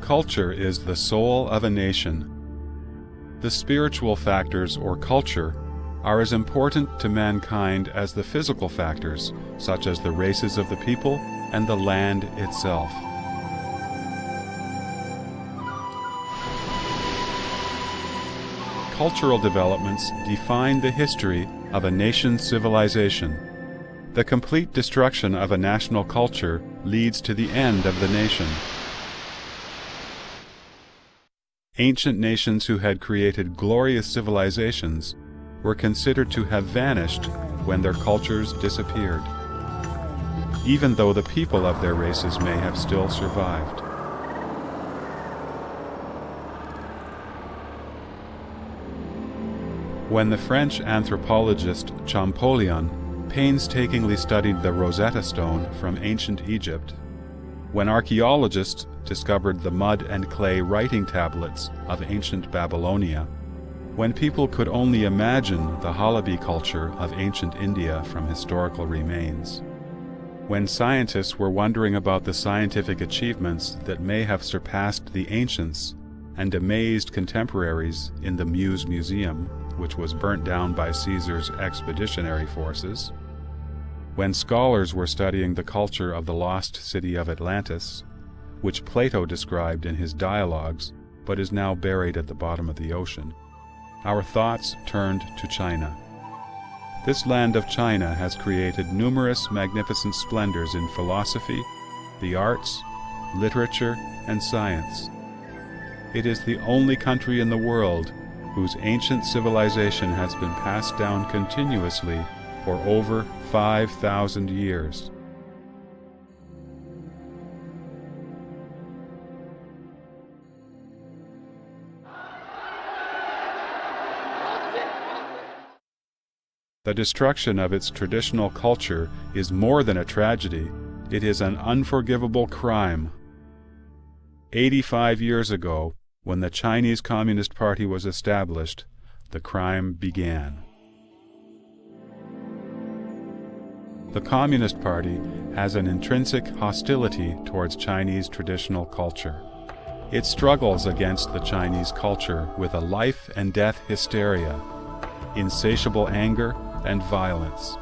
Culture is the soul of a nation. The spiritual factors or culture are as important to mankind as the physical factors, such as the races of the people and the land itself. Cultural developments define the history of a nation's civilization. The complete destruction of a national culture leads to the end of the nation. Ancient nations who had created glorious civilizations were considered to have vanished when their cultures disappeared, even though the people of their races may have still survived. When the French anthropologist Champollion painstakingly studied the Rosetta Stone from ancient Egypt, when archaeologists discovered the mud and clay writing tablets of ancient Babylonia, when people could only imagine the Halabi culture of ancient India from historical remains, when scientists were wondering about the scientific achievements that may have surpassed the ancients and amazed contemporaries in the Muse Museum, which was burnt down by Caesar's expeditionary forces, when scholars were studying the culture of the lost city of Atlantis, which Plato described in his dialogues but is now buried at the bottom of the ocean, our thoughts turned to China. This land of China has created numerous magnificent splendors in philosophy, the arts, literature, and science. It is the only country in the world whose ancient civilization has been passed down continuously for over 5,000 years. The destruction of its traditional culture is more than a tragedy, it is an unforgivable crime. 85 years ago, when the Chinese Communist Party was established, the crime began. The Communist Party has an intrinsic hostility towards Chinese traditional culture. It struggles against the Chinese culture with a life and death hysteria, insatiable anger, and violence.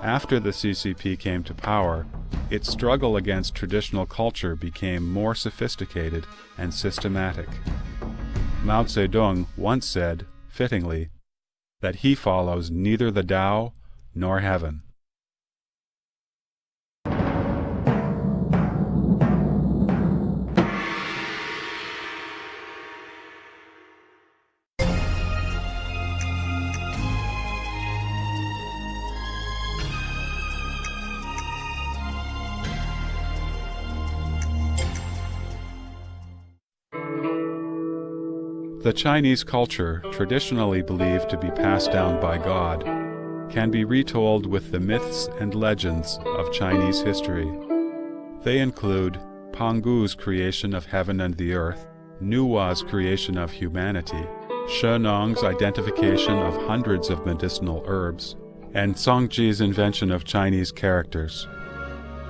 After the CCP came to power, its struggle against traditional culture became more sophisticated and systematic. Mao Zedong once said, fittingly, that he follows neither the Tao nor heaven. The Chinese culture, traditionally believed to be passed down by God, can be retold with the myths and legends of Chinese history. They include Pangu's creation of heaven and the earth, Nuwa's creation of humanity, Shennong's identification of hundreds of medicinal herbs, and Songji's invention of Chinese characters.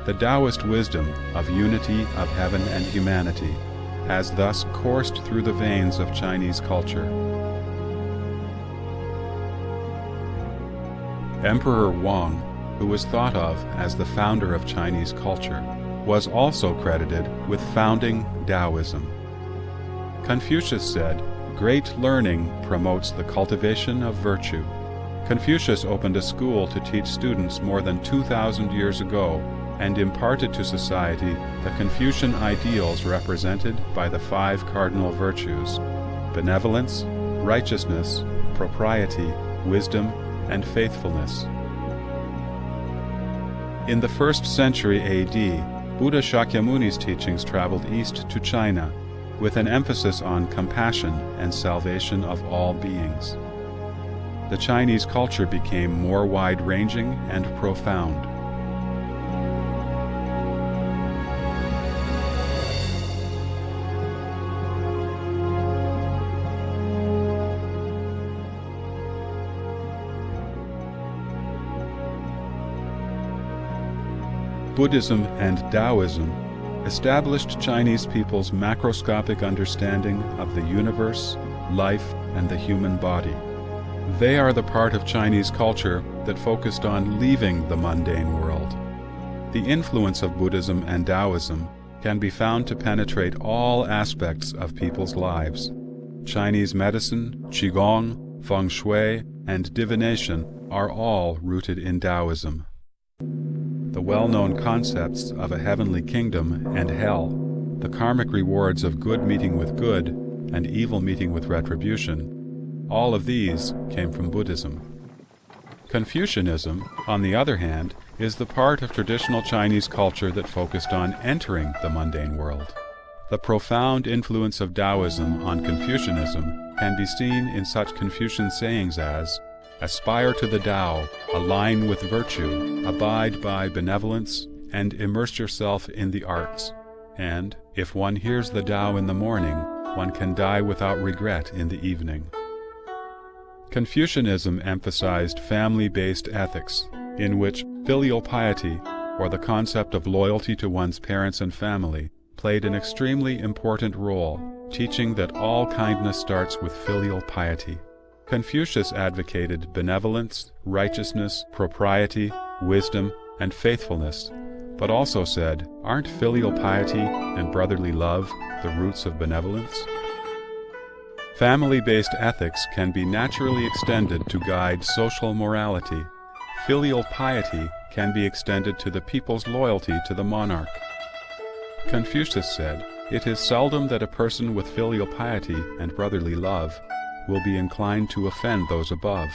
The Taoist wisdom of unity of heaven and humanity has thus coursed through the veins of Chinese culture. Emperor Wang, who was thought of as the founder of Chinese culture, was also credited with founding Taoism. Confucius said, "Great learning promotes the cultivation of virtue." Confucius opened a school to teach students more than 2,000 years ago and imparted to society the Confucian ideals represented by the 5 cardinal virtues: benevolence, righteousness, propriety, wisdom, and faithfulness. In the 1st century AD, Buddha Shakyamuni's teachings traveled east to China, with an emphasis on compassion and salvation of all beings. The Chinese culture became more wide-ranging and profound. Buddhism and Taoism established Chinese people's macroscopic understanding of the universe, life, and the human body. They are the part of Chinese culture that focused on leaving the mundane world. The influence of Buddhism and Taoism can be found to penetrate all aspects of people's lives. Chinese medicine, Qigong, Feng Shui, and divination are all rooted in Taoism. The well-known concepts of a heavenly kingdom and hell, the karmic rewards of good meeting with good and evil meeting with retribution, all of these came from Buddhism. Confucianism, on the other hand, is the part of traditional Chinese culture that focused on entering the mundane world. The profound influence of Taoism on Confucianism can be seen in such Confucian sayings as, "Aspire to the Tao, align with virtue, abide by benevolence, and immerse yourself in the arts," and, "If one hears the Tao in the morning, one can die without regret in the evening." Confucianism emphasized family-based ethics, in which filial piety, or the concept of loyalty to one's parents and family, played an extremely important role, teaching that all kindness starts with filial piety. Confucius advocated benevolence, righteousness, propriety, wisdom, and faithfulness, but also said, "Aren't filial piety and brotherly love the roots of benevolence?" Family-based ethics can be naturally extended to guide social morality. Filial piety can be extended to the people's loyalty to the monarch. Confucius said, "It is seldom that a person with filial piety and brotherly love will be inclined to offend those above.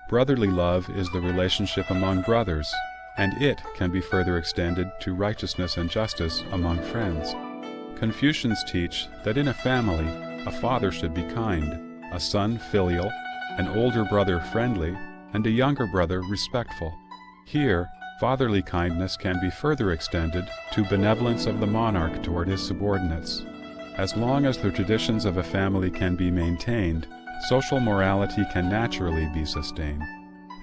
Brotherly love is the relationship among brothers, and it can be further extended to righteousness and justice among friends." Confucians teach that in a family, a father should be kind, a son filial, an older brother friendly, and a younger brother respectful. Here, fatherly kindness can be further extended to benevolence of the monarch toward his subordinates. As long as the traditions of a family can be maintained, social morality can naturally be sustained.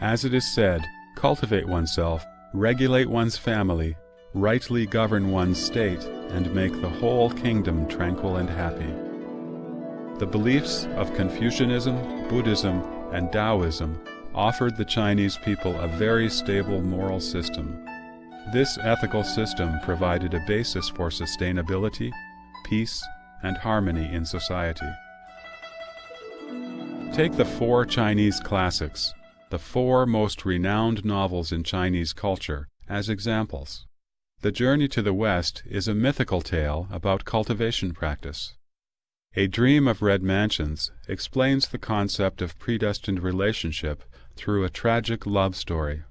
As it is said, cultivate oneself, regulate one's family, rightly govern one's state, and make the whole kingdom tranquil and happy. The beliefs of Confucianism, Buddhism, and Taoism offered the Chinese people a very stable moral system. This ethical system provided a basis for sustainability, peace, and harmony in society. Take the 4 Chinese classics, the 4 most renowned novels in Chinese culture, as examples. The Journey to the West is a mythical tale about cultivation practice. A Dream of Red Mansions explains the concept of predestined relationship through a tragic love story.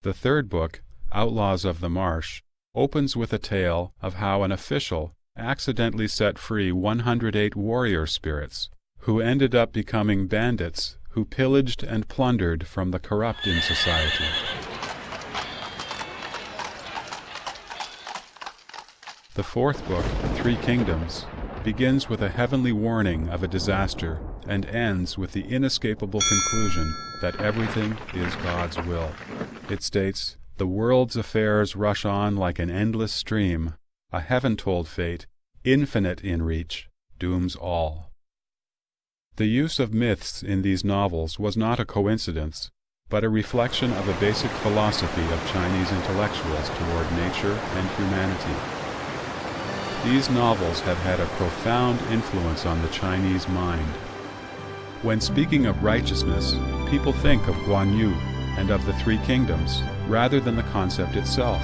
The 3rd book, Outlaws of the Marsh, opens with a tale of how an official accidentally set free 108 warrior spirits, who ended up becoming bandits who pillaged and plundered from the corrupt in society. The 4th book, 3 Kingdoms, begins with a heavenly warning of a disaster and ends with the inescapable conclusion that everything is God's will. It states, "The world's affairs rush on like an endless stream. A heaven-told fate, infinite in reach, dooms all." The use of myths in these novels was not a coincidence, but a reflection of a basic philosophy of Chinese intellectuals toward nature and humanity. These novels have had a profound influence on the Chinese mind. When speaking of righteousness, people think of Guan Yu and of the 3 kingdoms, rather than the concept itself,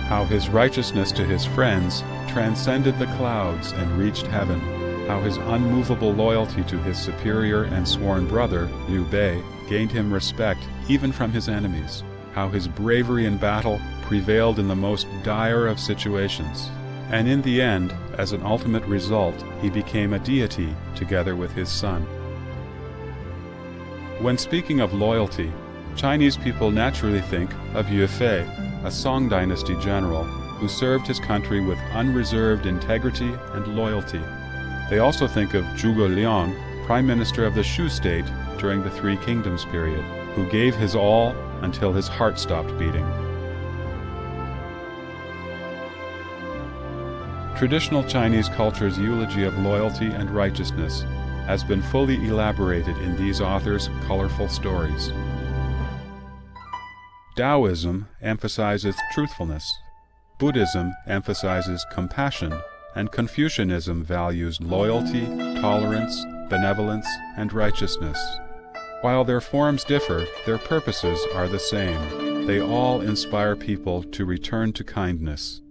how his righteousness to his friends transcended the clouds and reached heaven, how his unmovable loyalty to his superior and sworn brother, Liu Bei, gained him respect even from his enemies, how his bravery in battle prevailed in the most dire of situations, and in the end, as an ultimate result, he became a deity together with his son. When speaking of loyalty, Chinese people naturally think of Yue Fei, a Song dynasty general who served his country with unreserved integrity and loyalty. They also think of Zhuge Liang, Prime Minister of the Shu state during the 3 Kingdoms period, who gave his all until his heart stopped beating. Traditional Chinese culture's eulogy of loyalty and righteousness has been fully elaborated in these authors' colorful stories. Taoism emphasizes truthfulness, Buddhism emphasizes compassion, and Confucianism values loyalty, tolerance, benevolence, and righteousness. While their forms differ, their purposes are the same. They all inspire people to return to kindness.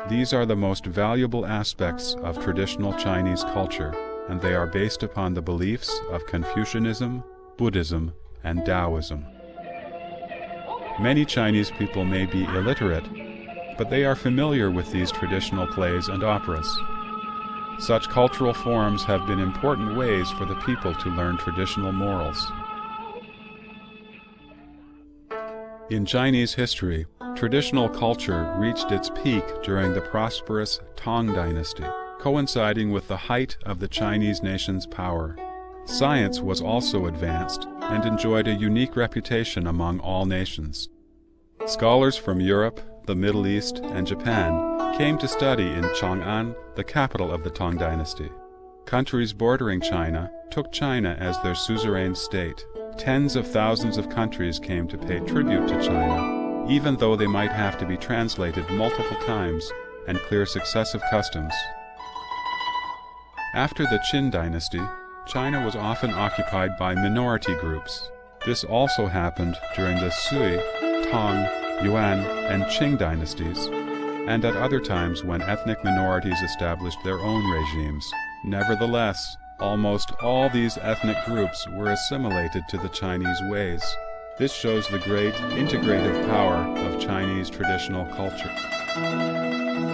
These are the most valuable aspects of traditional Chinese culture, and they are based upon the beliefs of Confucianism, Buddhism, and Taoism. Many Chinese people may be illiterate, but they are familiar with these traditional plays and operas. Such cultural forms have been important ways for the people to learn traditional morals. In Chinese history, traditional culture reached its peak during the prosperous Tang Dynasty, coinciding with the height of the Chinese nation's power. Science was also advanced and enjoyed a unique reputation among all nations. Scholars from Europe, the Middle East, and Japan came to study in Chang'an, the capital of the Tang Dynasty. Countries bordering China took China as their suzerain state. Tens of thousands of countries came to pay tribute to China, even though they might have to be translated multiple times and clear successive customs. After the Qin dynasty, China was often occupied by minority groups. This also happened during the Sui, Tang, Yuan, and Qing dynasties, and at other times when ethnic minorities established their own regimes. Nevertheless, almost all these ethnic groups were assimilated to the Chinese ways. This shows the great integrative power of Chinese traditional culture.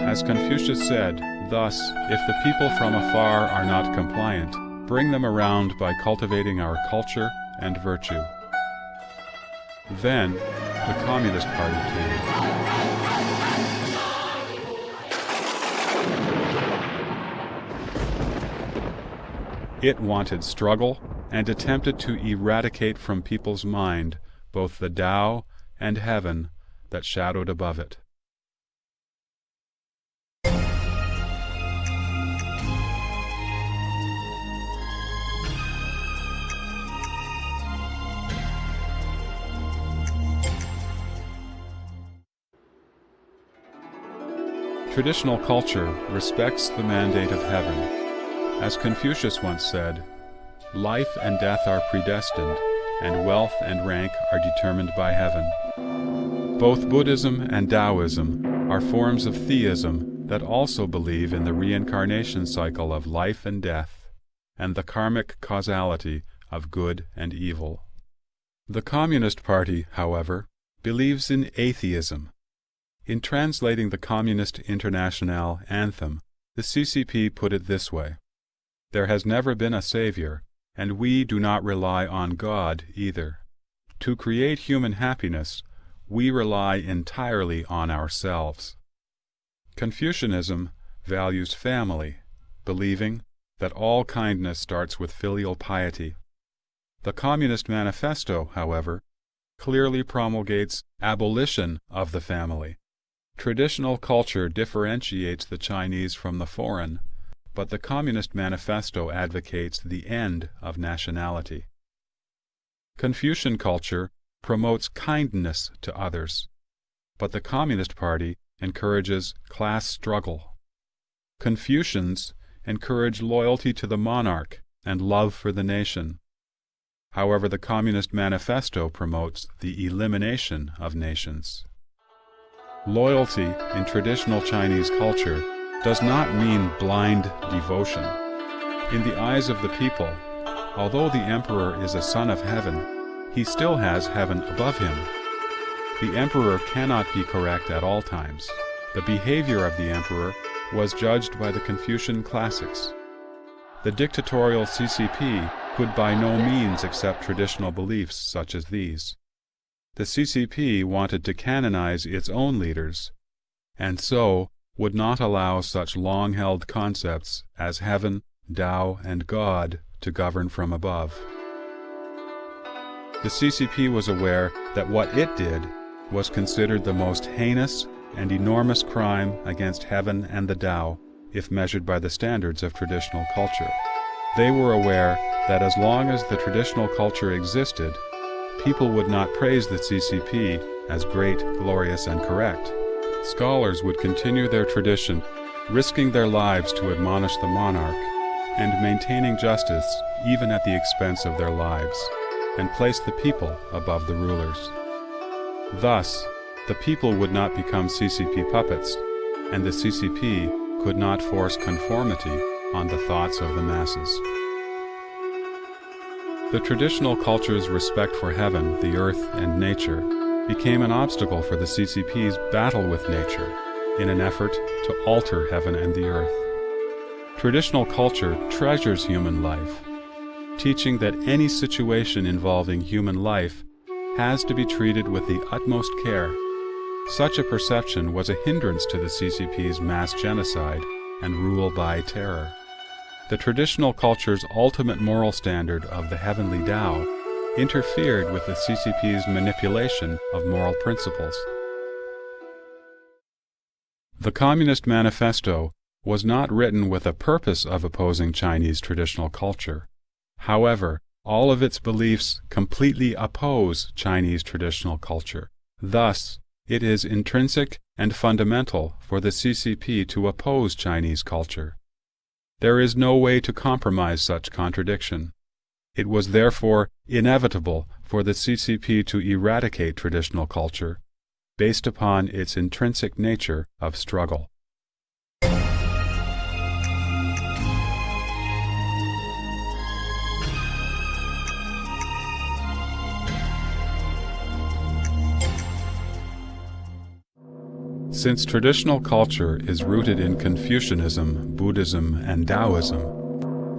As Confucius said, thus, if the people from afar are not compliant, bring them around by cultivating our culture and virtue. Then, the Communist Party came. It wanted struggle and attempted to eradicate from people's mind both the Tao and heaven that shadowed above it. Traditional culture respects the mandate of heaven. As Confucius once said, life and death are predestined, and wealth and rank are determined by heaven. Both Buddhism and Taoism are forms of theism that also believe in the reincarnation cycle of life and death, and the karmic causality of good and evil. The Communist Party, however, believes in atheism. In translating the Communist Internationale anthem, the CCP put it this way: "There has never been a savior, and we do not rely on God either. To create human happiness, we rely entirely on ourselves." Confucianism values family, believing that all kindness starts with filial piety. The Communist Manifesto, however, clearly promulgates abolition of the family. Traditional culture differentiates the Chinese from the foreign, but the Communist Manifesto advocates the end of nationality. Confucian culture promotes kindness to others, but the Communist Party encourages class struggle. Confucians encourage loyalty to the monarch and love for the nation. However, the Communist Manifesto promotes the elimination of nations. Loyalty in traditional Chinese culture does not mean blind devotion. In the eyes of the people, although the emperor is a son of heaven, he still has heaven above him. The emperor cannot be correct at all times. The behavior of the emperor was judged by the Confucian classics. The dictatorial CCP could by no means accept traditional beliefs such as these. The CCP wanted to canonize its own leaders, and so would not allow such long-held concepts as heaven, Tao, and God to govern from above. The CCP was aware that what it did was considered the most heinous and enormous crime against heaven and the Tao if measured by the standards of traditional culture. They were aware that as long as the traditional culture existed, people would not praise the CCP as great, glorious, and correct. Scholars would continue their tradition, risking their lives to admonish the monarch, and maintaining justice even at the expense of their lives, and place the people above the rulers. Thus, the people would not become CCP puppets, and the CCP could not force conformity on the thoughts of the masses. The traditional culture's respect for heaven, the earth, and nature became an obstacle for the CCP's battle with nature in an effort to alter heaven and the earth. Traditional culture treasures human life, teaching that any situation involving human life has to be treated with the utmost care. Such a perception was a hindrance to the CCP's mass genocide and rule by terror. The traditional culture's ultimate moral standard of the heavenly Tao interfered with the CCP's manipulation of moral principles. The Communist Manifesto was not written with a purpose of opposing Chinese traditional culture. However, all of its beliefs completely oppose Chinese traditional culture. Thus, it is intrinsic and fundamental for the CCP to oppose Chinese culture. There is no way to compromise such contradiction. It was therefore inevitable for the CCP to eradicate traditional culture, based upon its intrinsic nature of struggle. Since traditional culture is rooted in Confucianism, Buddhism, and Taoism,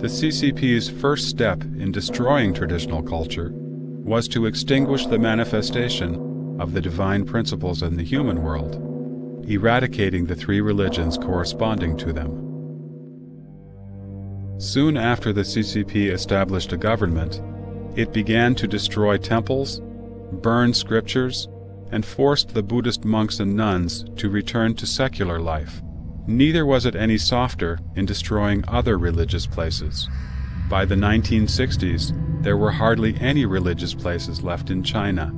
the CCP's first step in destroying traditional culture was to extinguish the manifestation of the divine principles in the human world, eradicating the three religions corresponding to them. Soon after the CCP established a government, it began to destroy temples, burn scriptures, and forced the Buddhist monks and nuns to return to secular life. Neither was it any softer in destroying other religious places. By the 1960s, there were hardly any religious places left in China.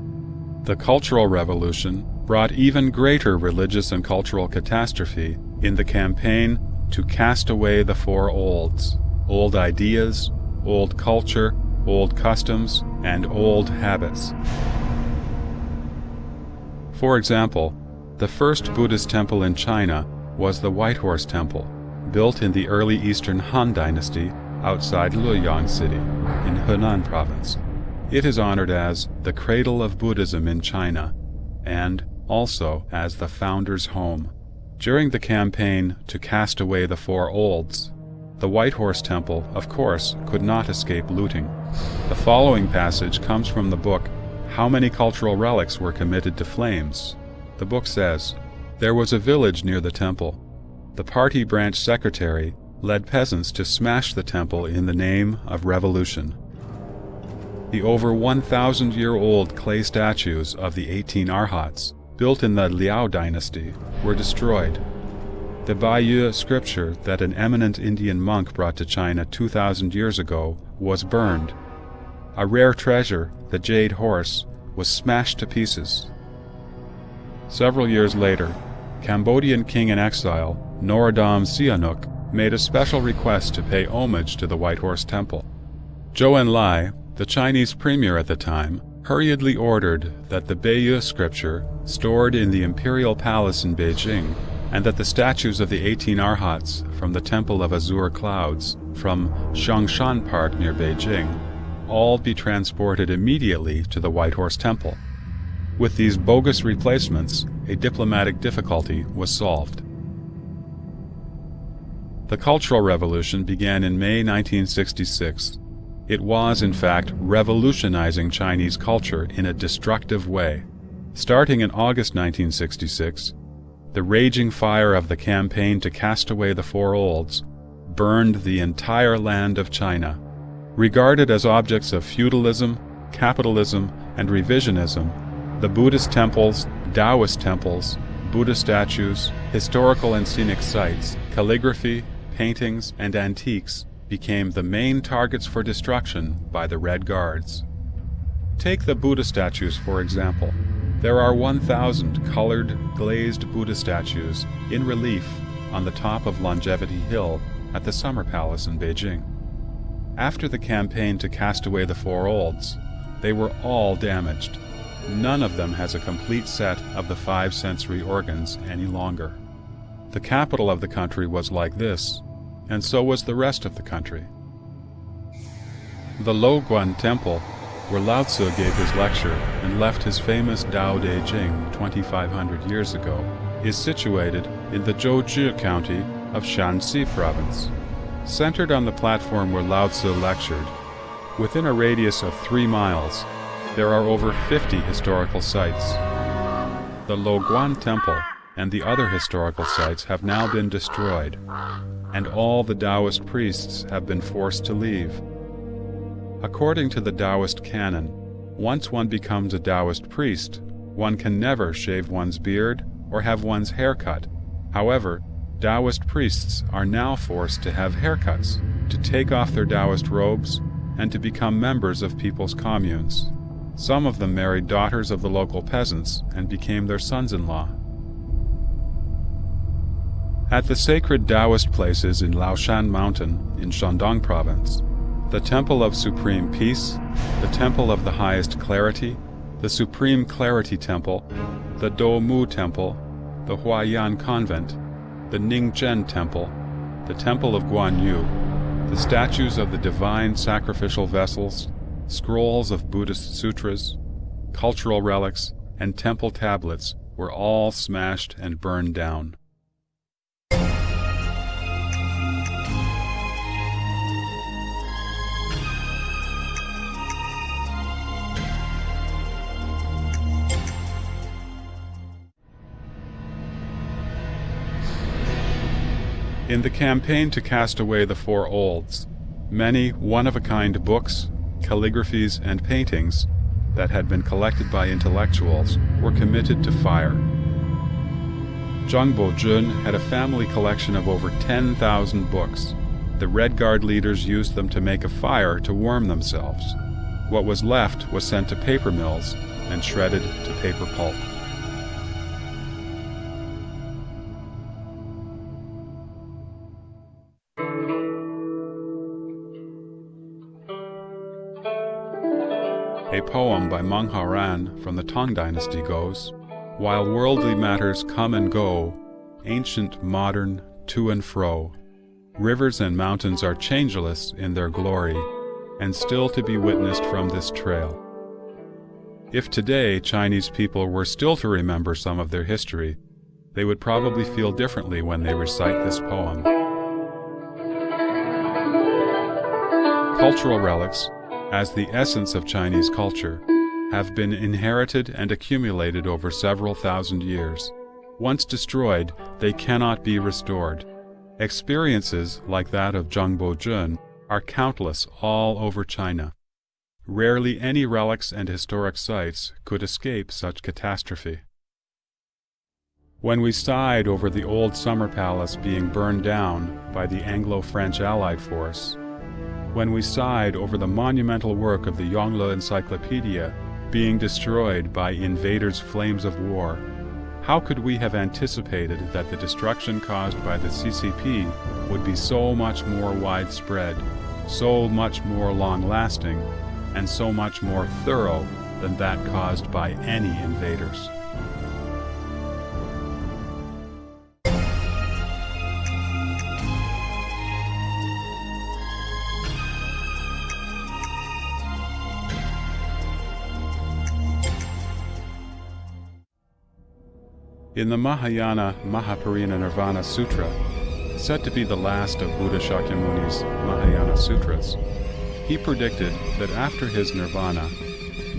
The Cultural Revolution brought even greater religious and cultural catastrophe in the campaign to cast away the four olds: old ideas, old culture, old customs, and old habits. For example, the first Buddhist temple in China was the White Horse Temple, built in the early Eastern Han Dynasty outside Luoyang City in Henan Province. It is honored as the cradle of Buddhism in China, and also as the founder's home. During the campaign to cast away the four olds, the White Horse Temple, of course, could not escape looting. The following passage comes from the book How Many Cultural Relics Were Committed to Flames? The book says, "There was a village near the temple. The party branch secretary led peasants to smash the temple in the name of revolution. The over 1,000-year-old clay statues of the 18 Arhats, built in the Liao dynasty, were destroyed. The Baiyu scripture that an eminent Indian monk brought to China 2,000 years ago was burned. A rare treasure, the jade horse, was smashed to pieces." Several years later, Cambodian king in exile, Norodom Sihanouk, made a special request to pay homage to the White Horse Temple. Zhou Enlai, the Chinese premier at the time, hurriedly ordered that the Baiyu scripture, stored in the imperial palace in Beijing, and that the statues of the 18 Arhats from the Temple of Azure Clouds, from Xiangshan Park near Beijing, all be transported immediately to the White Horse Temple. With these bogus replacements, a diplomatic difficulty was solved. The Cultural Revolution began in May 1966. It was, in fact, revolutionizing Chinese culture in a destructive way. Starting in August 1966, the raging fire of the campaign to cast away the four olds burned the entire land of China. Regarded as objects of feudalism, capitalism, and revisionism, the Buddhist temples, Taoist temples, Buddha statues, Historical and scenic sites, calligraphy, paintings, and antiques became the main targets for destruction by the Red Guards. Take the Buddha statues, for example. There are 1,000 colored, glazed Buddha statues in relief on the top of Longevity Hill at the Summer Palace in Beijing. After the campaign to cast away the Four Olds, they were all damaged. None of them has a complete set of the 5 sensory organs any longer. The capital of the country was like this, and so was the rest of the country. The Luoguan Temple, where Lao Tzu gave his lecture and left his famous Tao Te Ching 2,500 years ago, is situated in the Zhouzhi County of Shanxi Province. Centered on the platform where Lao Tzu lectured, within a radius of 3 miles, there are over 50 historical sites. The Luoguan Temple and the other historical sites have now been destroyed, and all the Taoist priests have been forced to leave. According to the Taoist canon, once one becomes a Taoist priest, one can never shave one's beard or have one's hair cut. However, Taoist priests are now forced to have haircuts, to take off their Taoist robes, and to become members of people's communes. Some of them married daughters of the local peasants and became their sons-in-law. At the sacred Taoist places in Laoshan Mountain in Shandong Province, the Temple of Supreme Peace, the Temple of the Highest Clarity, the Supreme Clarity Temple, the Doumu Temple, the Huayan Convent, the Ningzhen Temple, the Temple of Guan Yu, the statues of the divine sacrificial vessels, scrolls of Buddhist sutras, cultural relics, and temple tablets were all smashed and burned down. In the campaign to cast away the Four Olds, many one-of-a-kind books, calligraphies, and paintings that had been collected by intellectuals were committed to fire. Zhang Bojun had a family collection of over 10,000 books. The Red Guard leaders used them to make a fire to warm themselves. What was left was sent to paper mills and shredded to paper pulp. A poem by Meng Haoran from the Tang Dynasty goes, "While worldly matters come and go, ancient, modern, to and fro, rivers and mountains are changeless in their glory, and still to be witnessed from this trail." If today Chinese people were still to remember some of their history, they would probably feel differently when they recite this poem. Cultural relics, as the essence of Chinese culture, have been inherited and accumulated over several thousand years. Once destroyed, they cannot be restored. Experiences like that of Zhang Bojun are countless all over China. Rarely any relics and historic sites could escape such catastrophe. When we sighed over the old summer palace being burned down by the Anglo-French Allied force, when we sighed over the monumental work of the Yongle Encyclopedia being destroyed by invaders' flames of war, how could we have anticipated that the destruction caused by the CCP would be so much more widespread, so much more long-lasting, and so much more thorough than that caused by any invaders? In the Mahayana Mahaparinirvana Sutra, said to be the last of Buddha Shakyamuni's Mahayana Sutras, he predicted that after his nirvana,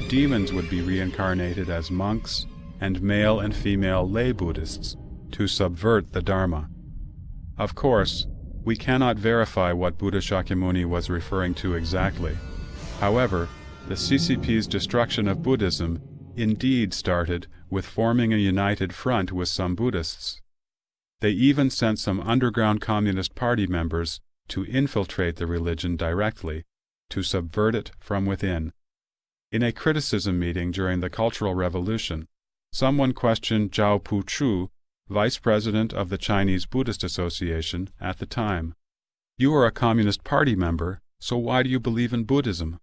demons would be reincarnated as monks and male and female lay Buddhists to subvert the Dharma. Of course, we cannot verify what Buddha Shakyamuni was referring to exactly. However, the CCP's destruction of Buddhism indeed started with forming a united front with some Buddhists. They even sent some underground Communist Party members to infiltrate the religion directly, to subvert it from within. In a criticism meeting during the Cultural Revolution, someone questioned Zhao Puchu, vice president of the Chinese Buddhist Association at the time. "You are a Communist Party member, so why do you believe in Buddhism?"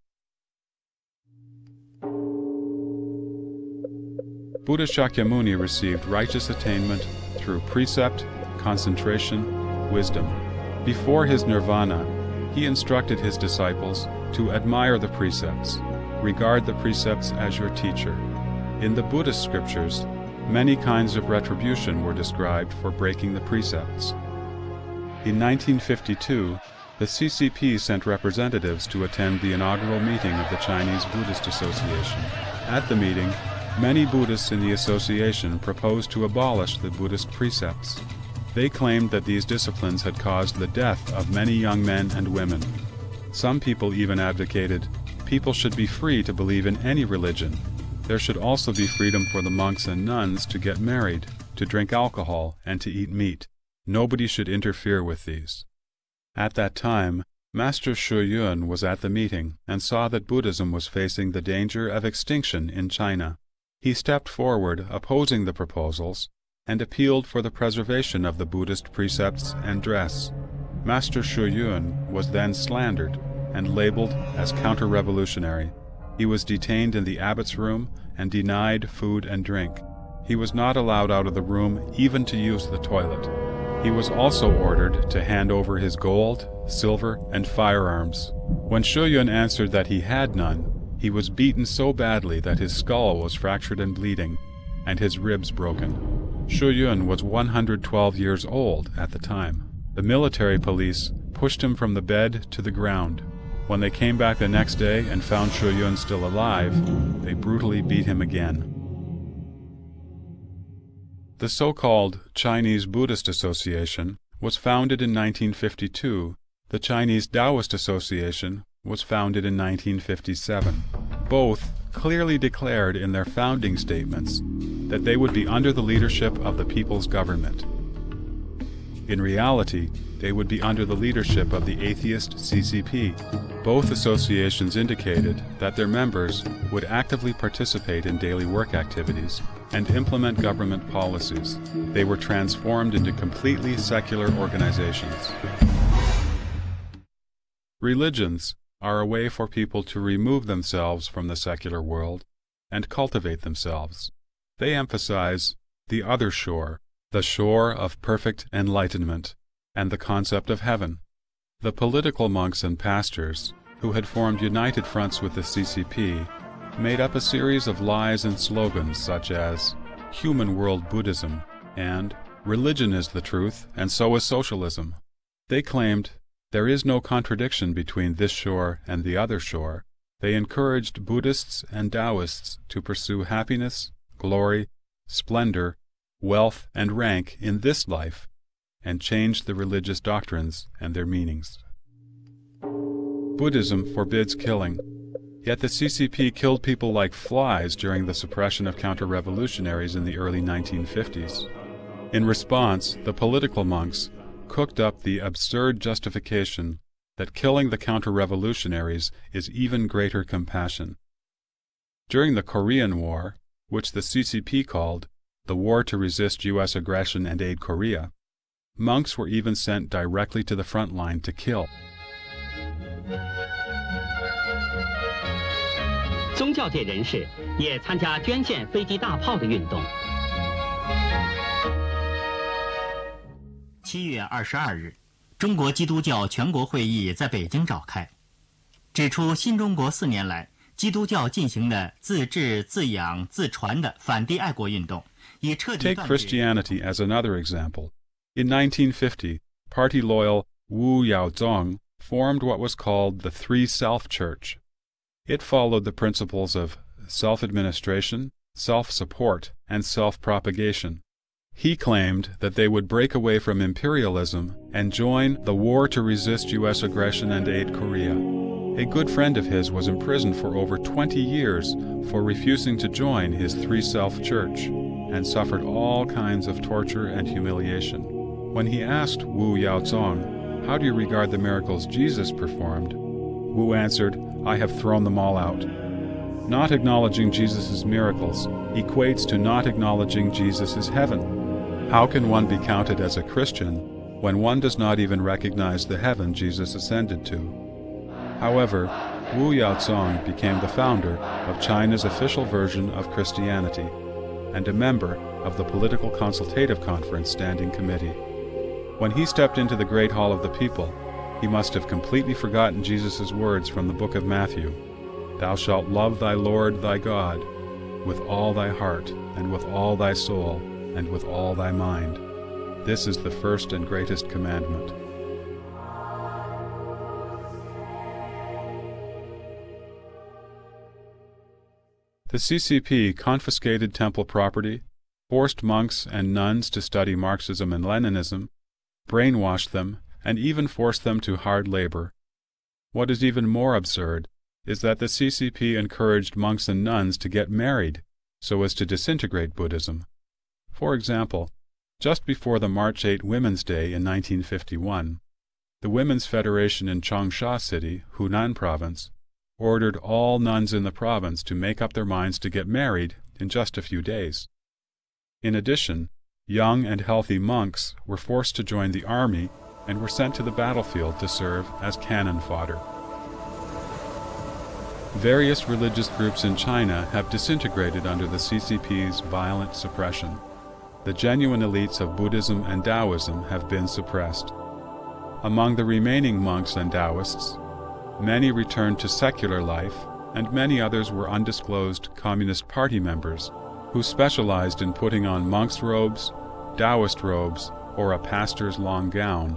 Buddha Shakyamuni received righteous attainment through precept, concentration, wisdom. Before his nirvana, he instructed his disciples to admire the precepts, regard the precepts as your teacher. In the Buddhist scriptures, many kinds of retribution were described for breaking the precepts. In 1952, the CCP sent representatives to attend the inaugural meeting of the Chinese Buddhist Association. At the meeting, many Buddhists in the association proposed to abolish the Buddhist precepts. They claimed that these disciplines had caused the death of many young men and women. Some people even advocated people should be free to believe in any religion. There should also be freedom for the monks and nuns to get married, to drink alcohol, and to eat meat. Nobody should interfere with these. At that time, Master Shu Yun was at the meeting and saw that Buddhism was facing the danger of extinction in China. He stepped forward opposing the proposals and appealed for the preservation of the Buddhist precepts and dress. Master Shu Yun was then slandered and labeled as counter-revolutionary. He was detained in the abbot's room and denied food and drink. He was not allowed out of the room even to use the toilet. He was also ordered to hand over his gold, silver, and firearms. When Shu Yun answered that he had none, he was beaten so badly that his skull was fractured and bleeding, and his ribs broken. Shu Yun was 112 years old at the time. The military police pushed him from the bed to the ground. When they came back the next day and found Shu Yun still alive, they brutally beat him again. The so-called Chinese Buddhist Association was founded in 1952. The Chinese Taoist Association was founded in 1957. Both clearly declared in their founding statements that they would be under the leadership of the people's government. In reality, they would be under the leadership of the atheist CCP. Both associations indicated that their members would actively participate in daily work activities and implement government policies. They were transformed into completely secular organizations. Religions are a way for people to remove themselves from the secular world and cultivate themselves. They emphasize the other shore, the shore of perfect enlightenment, and the concept of heaven. The political monks and pastors, who had formed united fronts with the CCP, made up a series of lies and slogans such as "Human World Buddhism" and "Religion is the truth, and so is socialism." They claimed there is no contradiction between this shore and the other shore. They encouraged Buddhists and Taoists to pursue happiness, glory, splendor, wealth, and rank in this life, and changed the religious doctrines and their meanings. Buddhism forbids killing, yet the CCP killed people like flies during the suppression of counter-revolutionaries in the early 1950s. In response, the political monks cooked up the absurd justification that killing the counter-revolutionaries is even greater compassion. During the Korean War, which the CCP called the War to Resist U.S. Aggression and Aid Korea, monks were even sent directly to the front line to kill. 宗教界人士也参加捐献飞机大炮的运动。7月22日，中国基督教全国会议在北京召开，指出新中国4年来，基督教进行的自治、自养、自传的反帝爱国运动，以彻底 Take Christianity as another example. In 1950, party-loyal Wu Yaozong formed what was called the Three Self Church. It followed the principles of self-administration, self-support, and self-propagation. He claimed that they would break away from imperialism and join the war to resist U.S. aggression and aid Korea. A good friend of his was imprisoned for over 20 years for refusing to join his Three Self Church and suffered all kinds of torture and humiliation. When he asked Wu Yaozong, "How do you regard the miracles Jesus performed?" Wu answered, "I have thrown them all out." Not acknowledging Jesus' miracles equates to not acknowledging Jesus' heaven. How can one be counted as a Christian when one does not even recognize the heaven Jesus ascended to? However, Wu Yaozong became the founder of China's official version of Christianity and a member of the Political Consultative Conference Standing Committee. When he stepped into the Great Hall of the People, he must have completely forgotten Jesus' words from the book of Matthew, "Thou shalt love thy Lord thy God with all thy heart, and with all thy soul, and with all thy mind. This is the first and greatest commandment." The CCP confiscated temple property, forced monks and nuns to study Marxism and Leninism, brainwashed them, and even forced them to hard labor. What is even more absurd is that the CCP encouraged monks and nuns to get married so as to disintegrate Buddhism. For example, just before the March 8 Women's Day in 1951, the Women's Federation in Changsha City, Hunan Province, ordered all nuns in the province to make up their minds to get married in just a few days. In addition, young and healthy monks were forced to join the army and were sent to the battlefield to serve as cannon fodder. Various religious groups in China have disintegrated under the CCP's violent suppression. The genuine elites of Buddhism and Taoism have been suppressed. Among the remaining monks and Taoists, many returned to secular life, and many others were undisclosed Communist Party members who specialized in putting on monk's robes, Taoist robes, or a pastor's long gown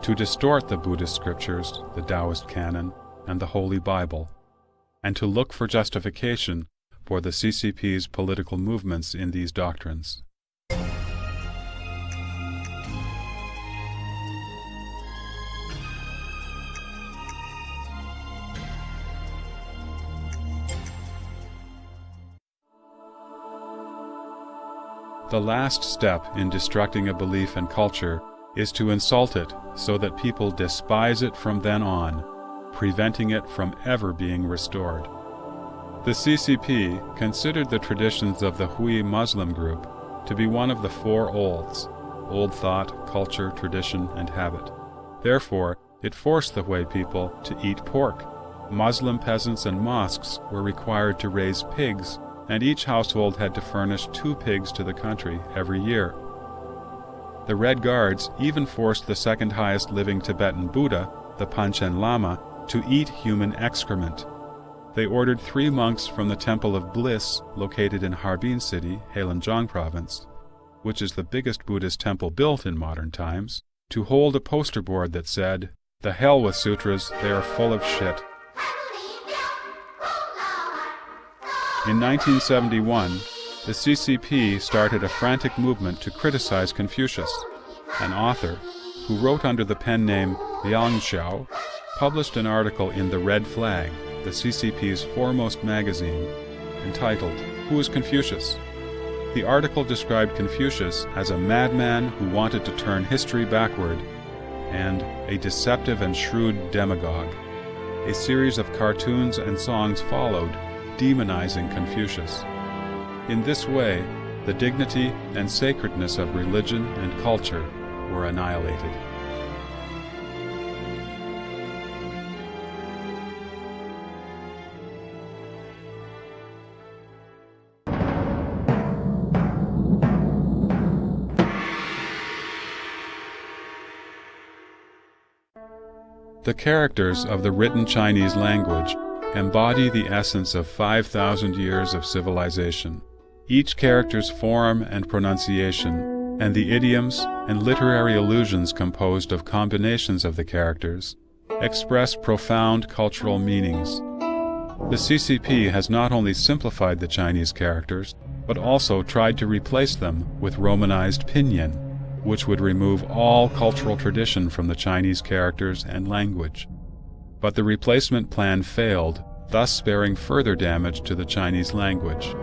to distort the Buddhist scriptures, the Taoist canon, and the Holy Bible, and to look for justification for the CCP's political movements in these doctrines. The last step in destructing a belief and culture is to insult it so that people despise it from then on, preventing it from ever being restored. The CCP considered the traditions of the Hui Muslim group to be one of the four olds: old thought, culture, tradition, and habit. Therefore, it forced the Hui people to eat pork. Muslim peasants and mosques were required to raise pigs, and each household had to furnish 2 pigs to the country every year. The Red Guards even forced the second highest living Tibetan Buddha, the Panchen Lama, to eat human excrement. They ordered 3 monks from the Temple of Bliss, located in Harbin City, Heilongjiang Province, which is the biggest Buddhist temple built in modern times, to hold a poster board that said, "The hell with sutras, they are full of shit." In 1971, the CCP started a frantic movement to criticize Confucius. An author, who wrote under the pen name Liang Xiao, published an article in The Red Flag, the CCP's foremost magazine, entitled, "Who is Confucius?" The article described Confucius as a madman who wanted to turn history backward, and a deceptive and shrewd demagogue. A series of cartoons and songs followed, demonizing Confucius. In this way, the dignity and sacredness of religion and culture were annihilated. The characters of the written Chinese language embody the essence of 5,000 years of civilization. Each character's form and pronunciation, and the idioms and literary allusions composed of combinations of the characters, express profound cultural meanings. The CCP has not only simplified the Chinese characters, but also tried to replace them with Romanized pinyin, which would remove all cultural tradition from the Chinese characters and language. But the replacement plan failed, thus sparing further damage to the Chinese language.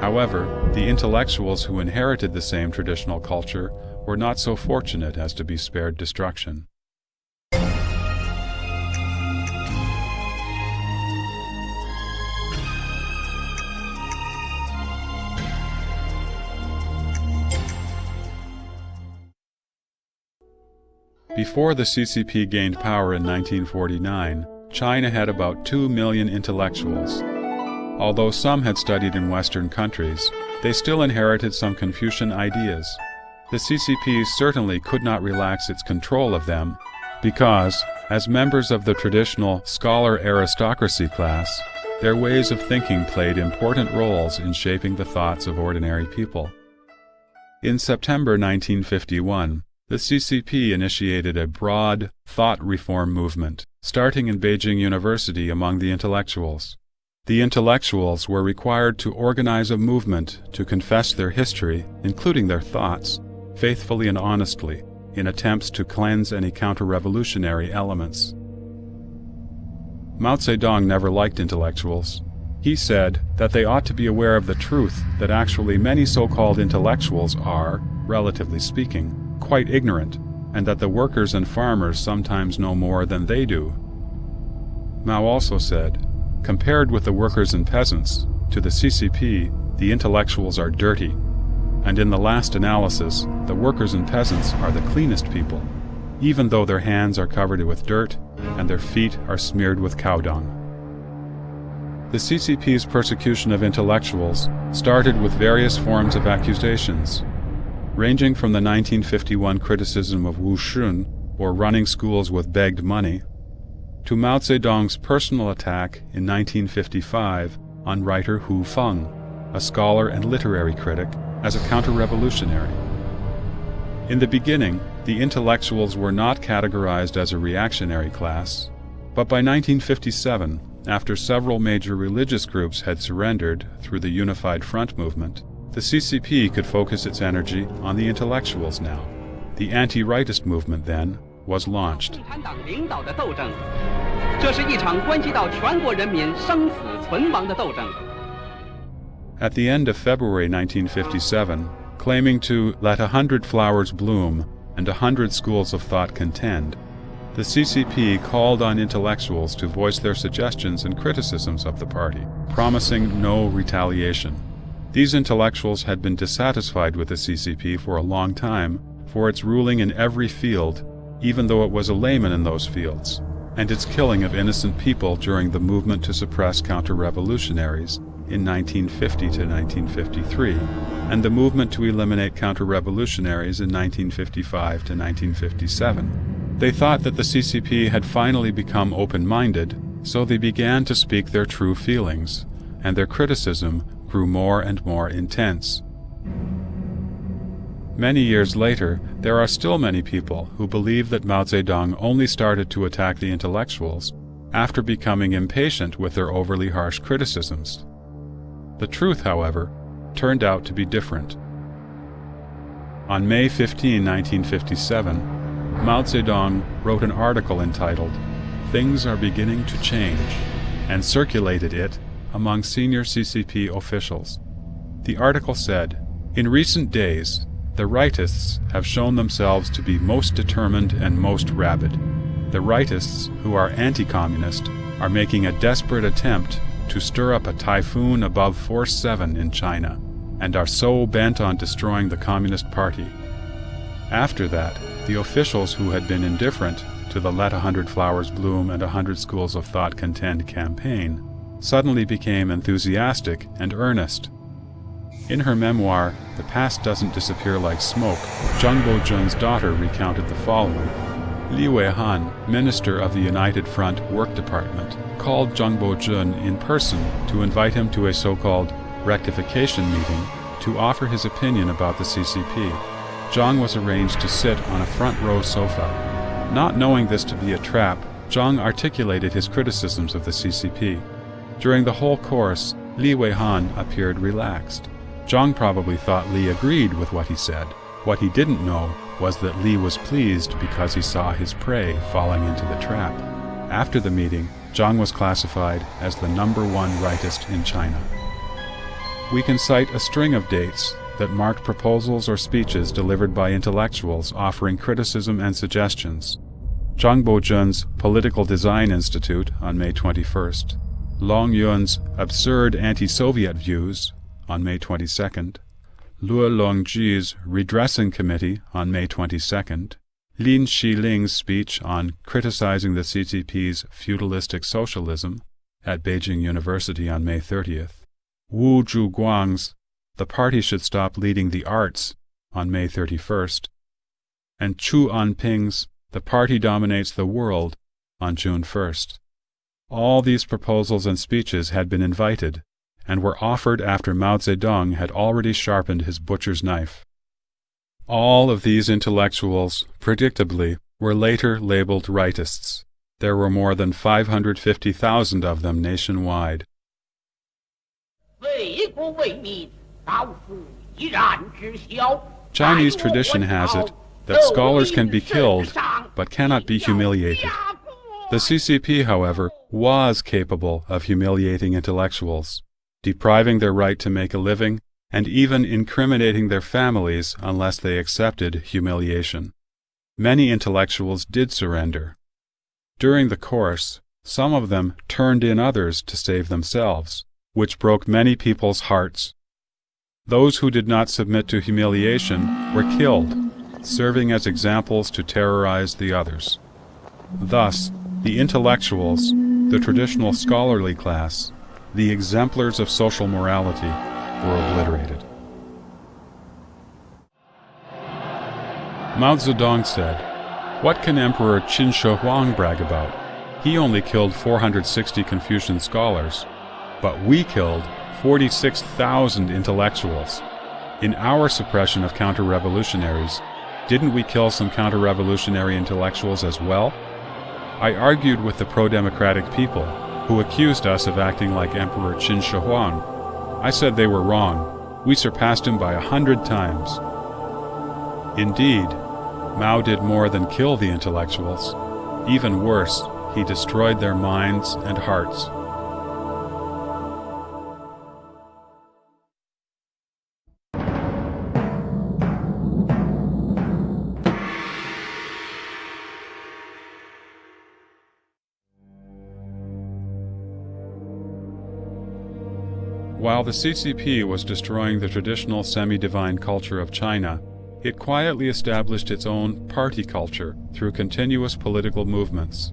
However, the intellectuals who inherited the same traditional culture were not so fortunate as to be spared destruction. Before the CCP gained power in 1949, China had about 2 million intellectuals. Although some had studied in Western countries, they still inherited some Confucian ideas. The CCP certainly could not relax its control of them because, as members of the traditional scholar aristocracy class, their ways of thinking played important roles in shaping the thoughts of ordinary people. In September 1951, the CCP initiated a broad thought reform movement, starting in Beijing University among the intellectuals. The intellectuals were required to organize a movement to confess their history, including their thoughts, faithfully and honestly, in attempts to cleanse any counter-revolutionary elements. Mao Zedong never liked intellectuals. He said that they ought to be aware of the truth that actually many so-called intellectuals are, relatively speaking, quite ignorant, and that the workers and farmers sometimes know more than they do. Mao also said, compared with the workers and peasants, to the CCP, the intellectuals are dirty, and in the last analysis, the workers and peasants are the cleanest people, even though their hands are covered with dirt and their feet are smeared with cow dung. The CCP's persecution of intellectuals started with various forms of accusations, ranging from the 1951 criticism of Wu Shun, or running schools with begged money, to Mao Zedong's personal attack in 1955 on writer Hu Feng, a scholar and literary critic, as a counter-revolutionary. In the beginning, the intellectuals were not categorized as a reactionary class, but by 1957, after several major religious groups had surrendered through the Unified Front movement, the CCP could focus its energy on the intellectuals now. The anti-rightist movement, then, was launched. At the end of February 1957, claiming to let 100 flowers bloom and 100 schools of thought contend, the CCP called on intellectuals to voice their suggestions and criticisms of the party, promising no retaliation. These intellectuals had been dissatisfied with the CCP for a long time for its ruling in every field, even though it was a layman in those fields, and its killing of innocent people during the movement to suppress counter-revolutionaries in 1950 to 1953, and the movement to eliminate counter-revolutionaries in 1955 to 1957. They thought that the CCP had finally become open-minded, so they began to speak their true feelings, and their criticism grew more and more intense. Many years later, there are still many people who believe that Mao Zedong only started to attack the intellectuals after becoming impatient with their overly harsh criticisms. The truth, however, turned out to be different. On May 15, 1957, Mao Zedong wrote an article entitled, "Things Are Beginning to Change," and circulated it among senior CCP officials. The article said, "In recent days, the rightists have shown themselves to be most determined and most rabid. The rightists, who are anti-communist, are making a desperate attempt to stir up a typhoon above Force 7 in China, and are so bent on destroying the Communist Party." After that, the officials who had been indifferent to the Let 100 Flowers Bloom and 100 Schools of Thought Contend campaign suddenly became enthusiastic and earnest. In her memoir, The Past Doesn't Disappear Like Smoke, Zhang Bojun's daughter recounted the following. Li Weihan, minister of the United Front Work Department, called Zhang Bojun in person to invite him to a so-called rectification meeting to offer his opinion about the CCP. Zhang was arranged to sit on a front-row sofa. Not knowing this to be a trap, Zhang articulated his criticisms of the CCP. During the whole course, Li Weihan appeared relaxed. Zhang probably thought Li agreed with what he said. What he didn't know was that Li was pleased because he saw his prey falling into the trap. After the meeting, Zhang was classified as the #1 rightist in China. We can cite a string of dates that marked proposals or speeches delivered by intellectuals offering criticism and suggestions. Zhang Bozhen's Political Design Institute on May 21st, Long Yun's Absurd Anti-Soviet Views on May 22nd, Luo Longji's Redressing Committee on May 22nd, Lin Xiling's speech on criticizing the CCP's feudalistic socialism at Beijing University on May 30th, Wu Zhuguang's The Party Should Stop Leading the Arts on May 31st, and Chu Anping's The Party Dominates the World on June 1st. All these proposals and speeches had been invited and were offered after Mao Zedong had already sharpened his butcher's knife. All of these intellectuals, predictably, were later labeled rightists. There were more than 550,000 of them nationwide. Chinese tradition has it that scholars can be killed but cannot be humiliated. The CCP, however, was capable of humiliating intellectuals, depriving their right to make a living, and even incriminating their families unless they accepted humiliation. Many intellectuals did surrender. During the course, some of them turned in others to save themselves, which broke many people's hearts. Those who did not submit to humiliation were killed, serving as examples to terrorize the others. Thus, the intellectuals, the traditional scholarly class, the exemplars of social morality, were obliterated. Mao Zedong said, "What can Emperor Qin Shi Huang brag about? He only killed 460 Confucian scholars, but we killed 46,000 intellectuals. In our suppression of counter-revolutionaries, didn't we kill some counter-revolutionary intellectuals as well?" I argued with the pro-democratic people, who accused us of acting like Emperor Qin Shi Huang. I said they were wrong. We surpassed him by 100 times. Indeed, Mao did more than kill the intellectuals. Even worse, he destroyed their minds and hearts. While the CCP was destroying the traditional semi-divine culture of China, it quietly established its own party culture through continuous political movements.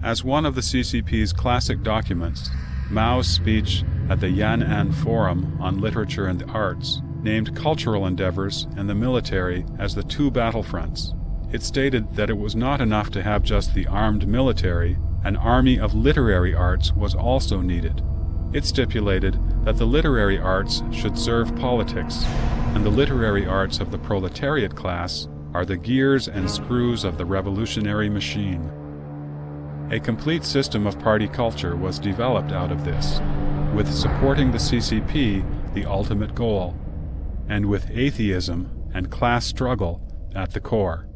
As one of the CCP's classic documents, Mao's speech at the Yan'an Forum on Literature and the Arts named cultural endeavors and the military as the two battlefronts. It stated that it was not enough to have just the armed military, an army of literary arts was also needed. It stipulated that the literary arts should serve politics, and the literary arts of the proletariat class are the gears and screws of the revolutionary machine. A complete system of party culture was developed out of this, with supporting the CCP the ultimate goal, and with atheism and class struggle at the core.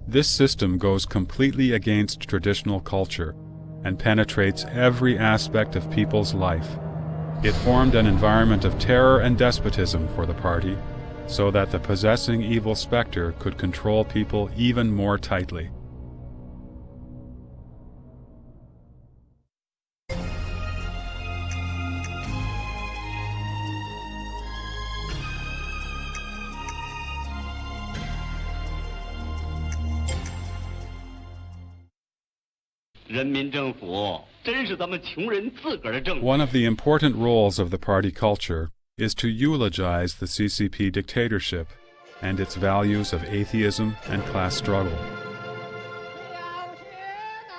This system goes completely against traditional culture and penetrates every aspect of people's life. It formed an environment of terror and despotism for the party, so that the possessing evil specter could control people even more tightly. One of the important roles of the party culture is to eulogize the CCP dictatorship and its values of atheism and class struggle.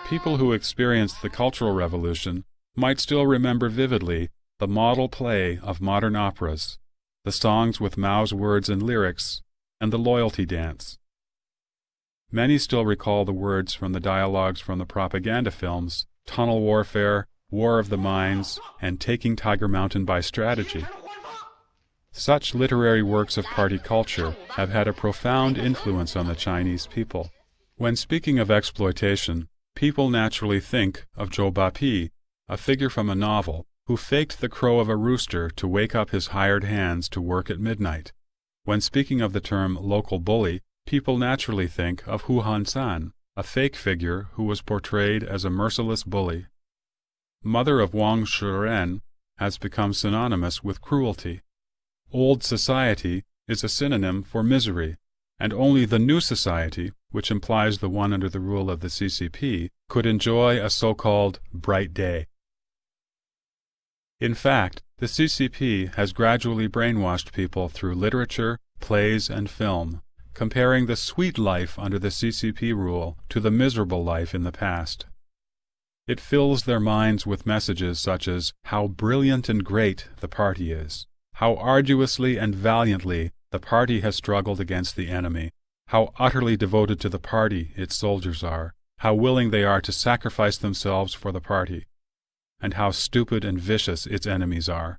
People who experienced the Cultural Revolution might still remember vividly the model play of modern operas, the songs with Mao's words and lyrics, and the loyalty dance. Many still recall the words from the dialogues from the propaganda films Tunnel Warfare, War of the Mines, and Taking Tiger Mountain by Strategy. Such literary works of party culture have had a profound influence on the Chinese people. When speaking of exploitation, people naturally think of Zhou Bapi, a figure from a novel, who faked the crow of a rooster to wake up his hired hands to work at midnight. When speaking of the term local bully, people naturally think of Hu Han-san, a fake figure who was portrayed as a merciless bully. Mother of Wang Shiren has become synonymous with cruelty. Old society is a synonym for misery, and only the new society, which implies the one under the rule of the CCP, could enjoy a so-called bright day. In fact, the CCP has gradually brainwashed people through literature, plays, and film, comparing the sweet life under the CCP rule to the miserable life in the past. It fills their minds with messages such as how brilliant and great the party is, how arduously and valiantly the party has struggled against the enemy, how utterly devoted to the party its soldiers are, how willing they are to sacrifice themselves for the party, and how stupid and vicious its enemies are.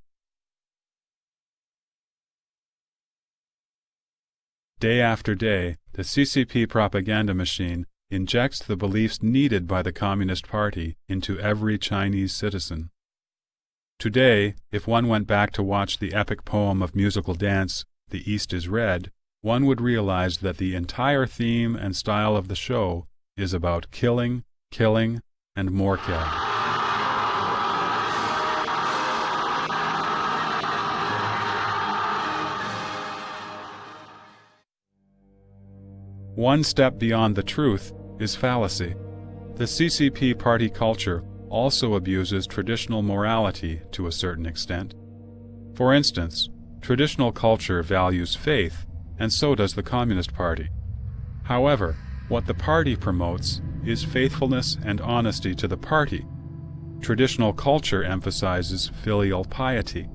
Day after day, the CCP propaganda machine injects the beliefs needed by the Communist Party into every Chinese citizen. Today, if one went back to watch the epic poem of musical dance, The East is Red, one would realize that the entire theme and style of the show is about killing, killing, and more killing. One step beyond the truth is fallacy. The CCP party culture also abuses traditional morality to a certain extent. For instance, traditional culture values faith, and so does the Communist Party. However, what the party promotes is faithfulness and honesty to the party. Traditional culture emphasizes filial piety.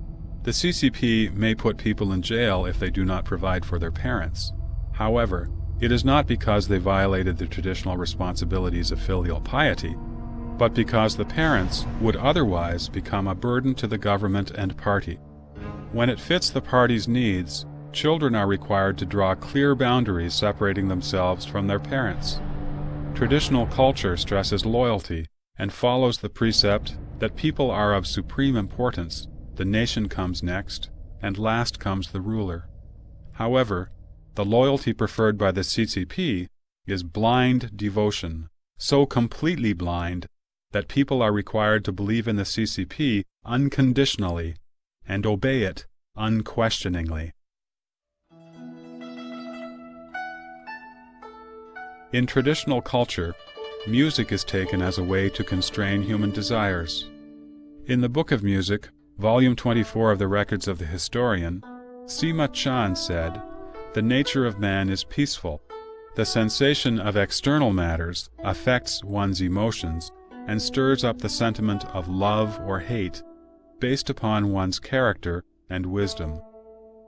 The CCP may put people in jail if they do not provide for their parents. However, it is not because they violated the traditional responsibilities of filial piety, but because the parents would otherwise become a burden to the government and party. When it fits the party's needs, children are required to draw clear boundaries separating themselves from their parents. Traditional culture stresses loyalty and follows the precept that people are of supreme importance, the nation comes next, and last comes the ruler. However, the loyalty preferred by the CCP is blind devotion, so completely blind that people are required to believe in the CCP unconditionally and obey it unquestioningly. In traditional culture, music is taken as a way to constrain human desires. In the Book of Music, Volume 24 of the Records of the Historian, Sima Qian said, "The nature of man is peaceful. The sensation of external matters affects one's emotions and stirs up the sentiment of love or hate based upon one's character and wisdom.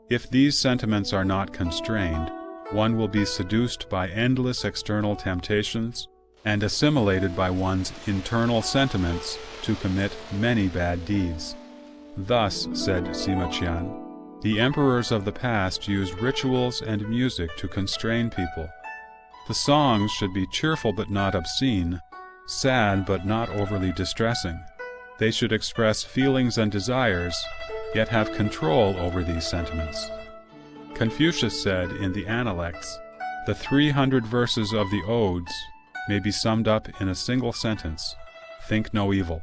If these sentiments are not constrained, one will be seduced by endless external temptations and assimilated by one's internal sentiments to commit many bad deeds." Thus, said Sima Qian, the emperors of the past used rituals and music to constrain people. The songs should be cheerful but not obscene, sad but not overly distressing. They should express feelings and desires, yet have control over these sentiments. Confucius said in the Analects, "The 300 verses of the Odes may be summed up in a single sentence: think no evil."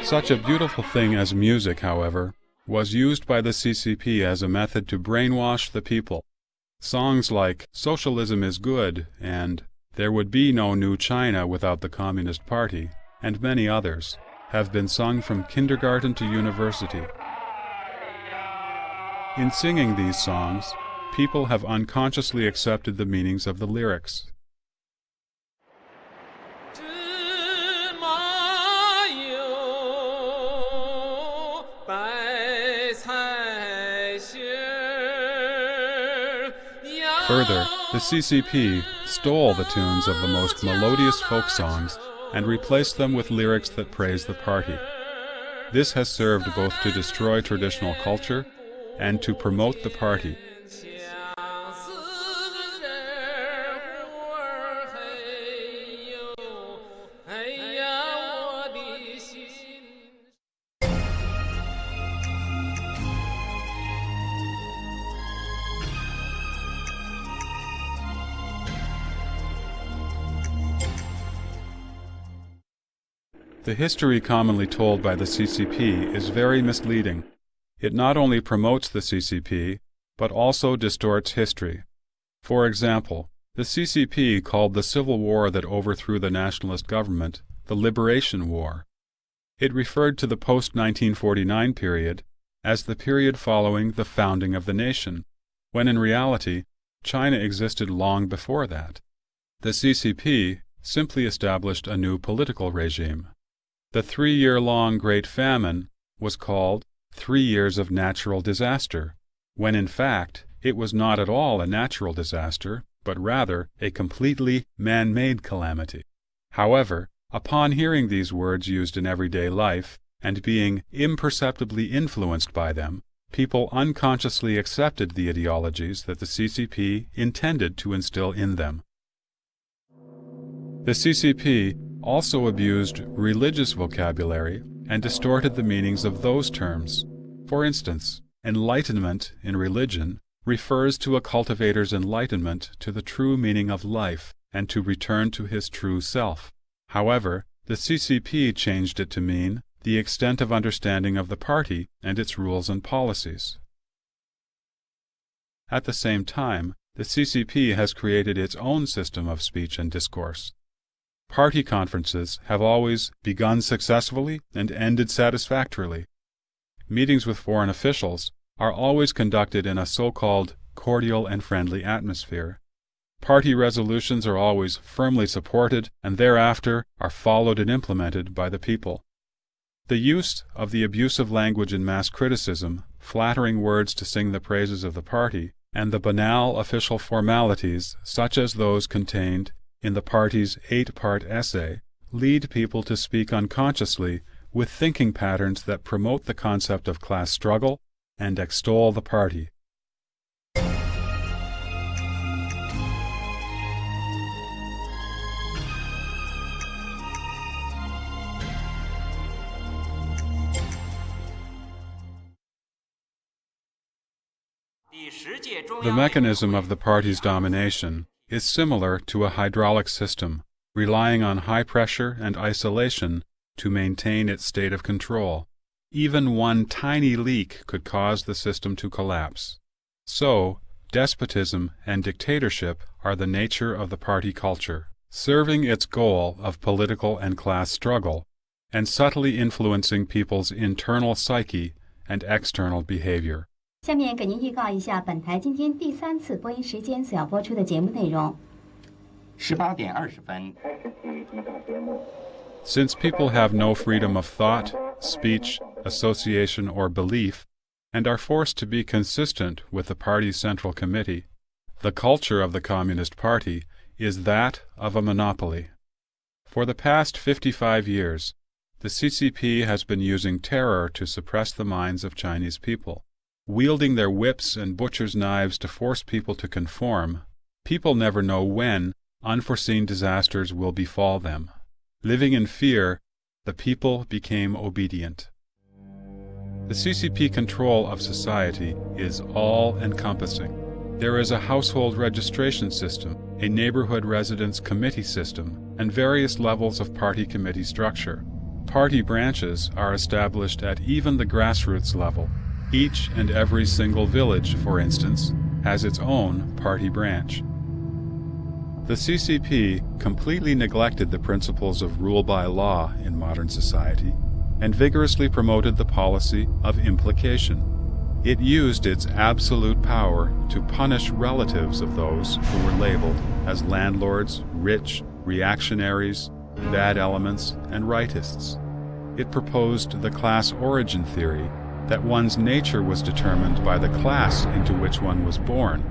Such a beautiful thing as music, however, was used by the CCP as a method to brainwash the people. Songs like "Socialism is Good" and "There Would Be No New China Without the Communist Party," and many others, have been sung from kindergarten to university. In singing these songs, people have unconsciously accepted the meanings of the lyrics. Further, the CCP stole the tunes of the most melodious folk songs and replaced them with lyrics that praise the party. This has served both to destroy traditional culture and to promote the party. The history commonly told by the CCP is very misleading. It not only promotes the CCP, but also distorts history. For example, the CCP called the civil war that overthrew the nationalist government the Liberation War. It referred to the post-1949 period as the period following the founding of the nation, when in reality, China existed long before that. The CCP simply established a new political regime. The 3-year-long Great Famine was called 3 years of natural disaster, when in fact it was not at all a natural disaster, but rather a completely man-made calamity. However, upon hearing these words used in everyday life and being imperceptibly influenced by them, people unconsciously accepted the ideologies that the CCP intended to instill in them. The CCP also abused religious vocabulary and distorted the meanings of those terms. For instance, enlightenment in religion refers to a cultivator's enlightenment to the true meaning of life and to return to his true self. However, the CCP changed it to mean the extent of understanding of the party and its rules and policies. At the same time, the CCP has created its own system of speech and discourse. Party conferences have always begun successfully and ended satisfactorily. Meetings with foreign officials are always conducted in a so-called cordial and friendly atmosphere. Party resolutions are always firmly supported and thereafter are followed and implemented by the people. The use of the abusive language in mass criticism, flattering words to sing the praises of the party, and the banal official formalities such as those contained in the party's 8-part essay lead people to speak unconsciously with thinking patterns that promote the concept of class struggle and extol the party. The mechanism of the party's domination is similar to a hydraulic system, relying on high pressure and isolation to maintain its state of control. Even one tiny leak could cause the system to collapse. So, despotism and dictatorship are the nature of the party culture, serving its goal of political and class struggle, and subtly influencing people's internal psyche and external behavior. 下面给您预告一下本台今天第3次播音时间所要播出的节目内容。18点20分。 Since people have no freedom of thought, speech, association, or belief, and are forced to be consistent with the party's central committee, the culture of the Communist Party is that of a monopoly. For the past 55 years, the CCP has been using terror to suppress the minds of Chinese people. Wielding their whips and butcher's knives to force people to conform, people never know when unforeseen disasters will befall them. Living in fear, the people became obedient. The CCP control of society is all-encompassing. There is a household registration system, a neighborhood residence committee system, and various levels of party committee structure. Party branches are established at even the grassroots level. Each and every single village, for instance, has its own party branch. The CCP completely neglected the principles of rule by law in modern society and vigorously promoted the policy of implication. It used its absolute power to punish relatives of those who were labeled as landlords, rich, reactionaries, bad elements, and rightists. It proposed the class origin theory that one's nature was determined by the class into which one was born.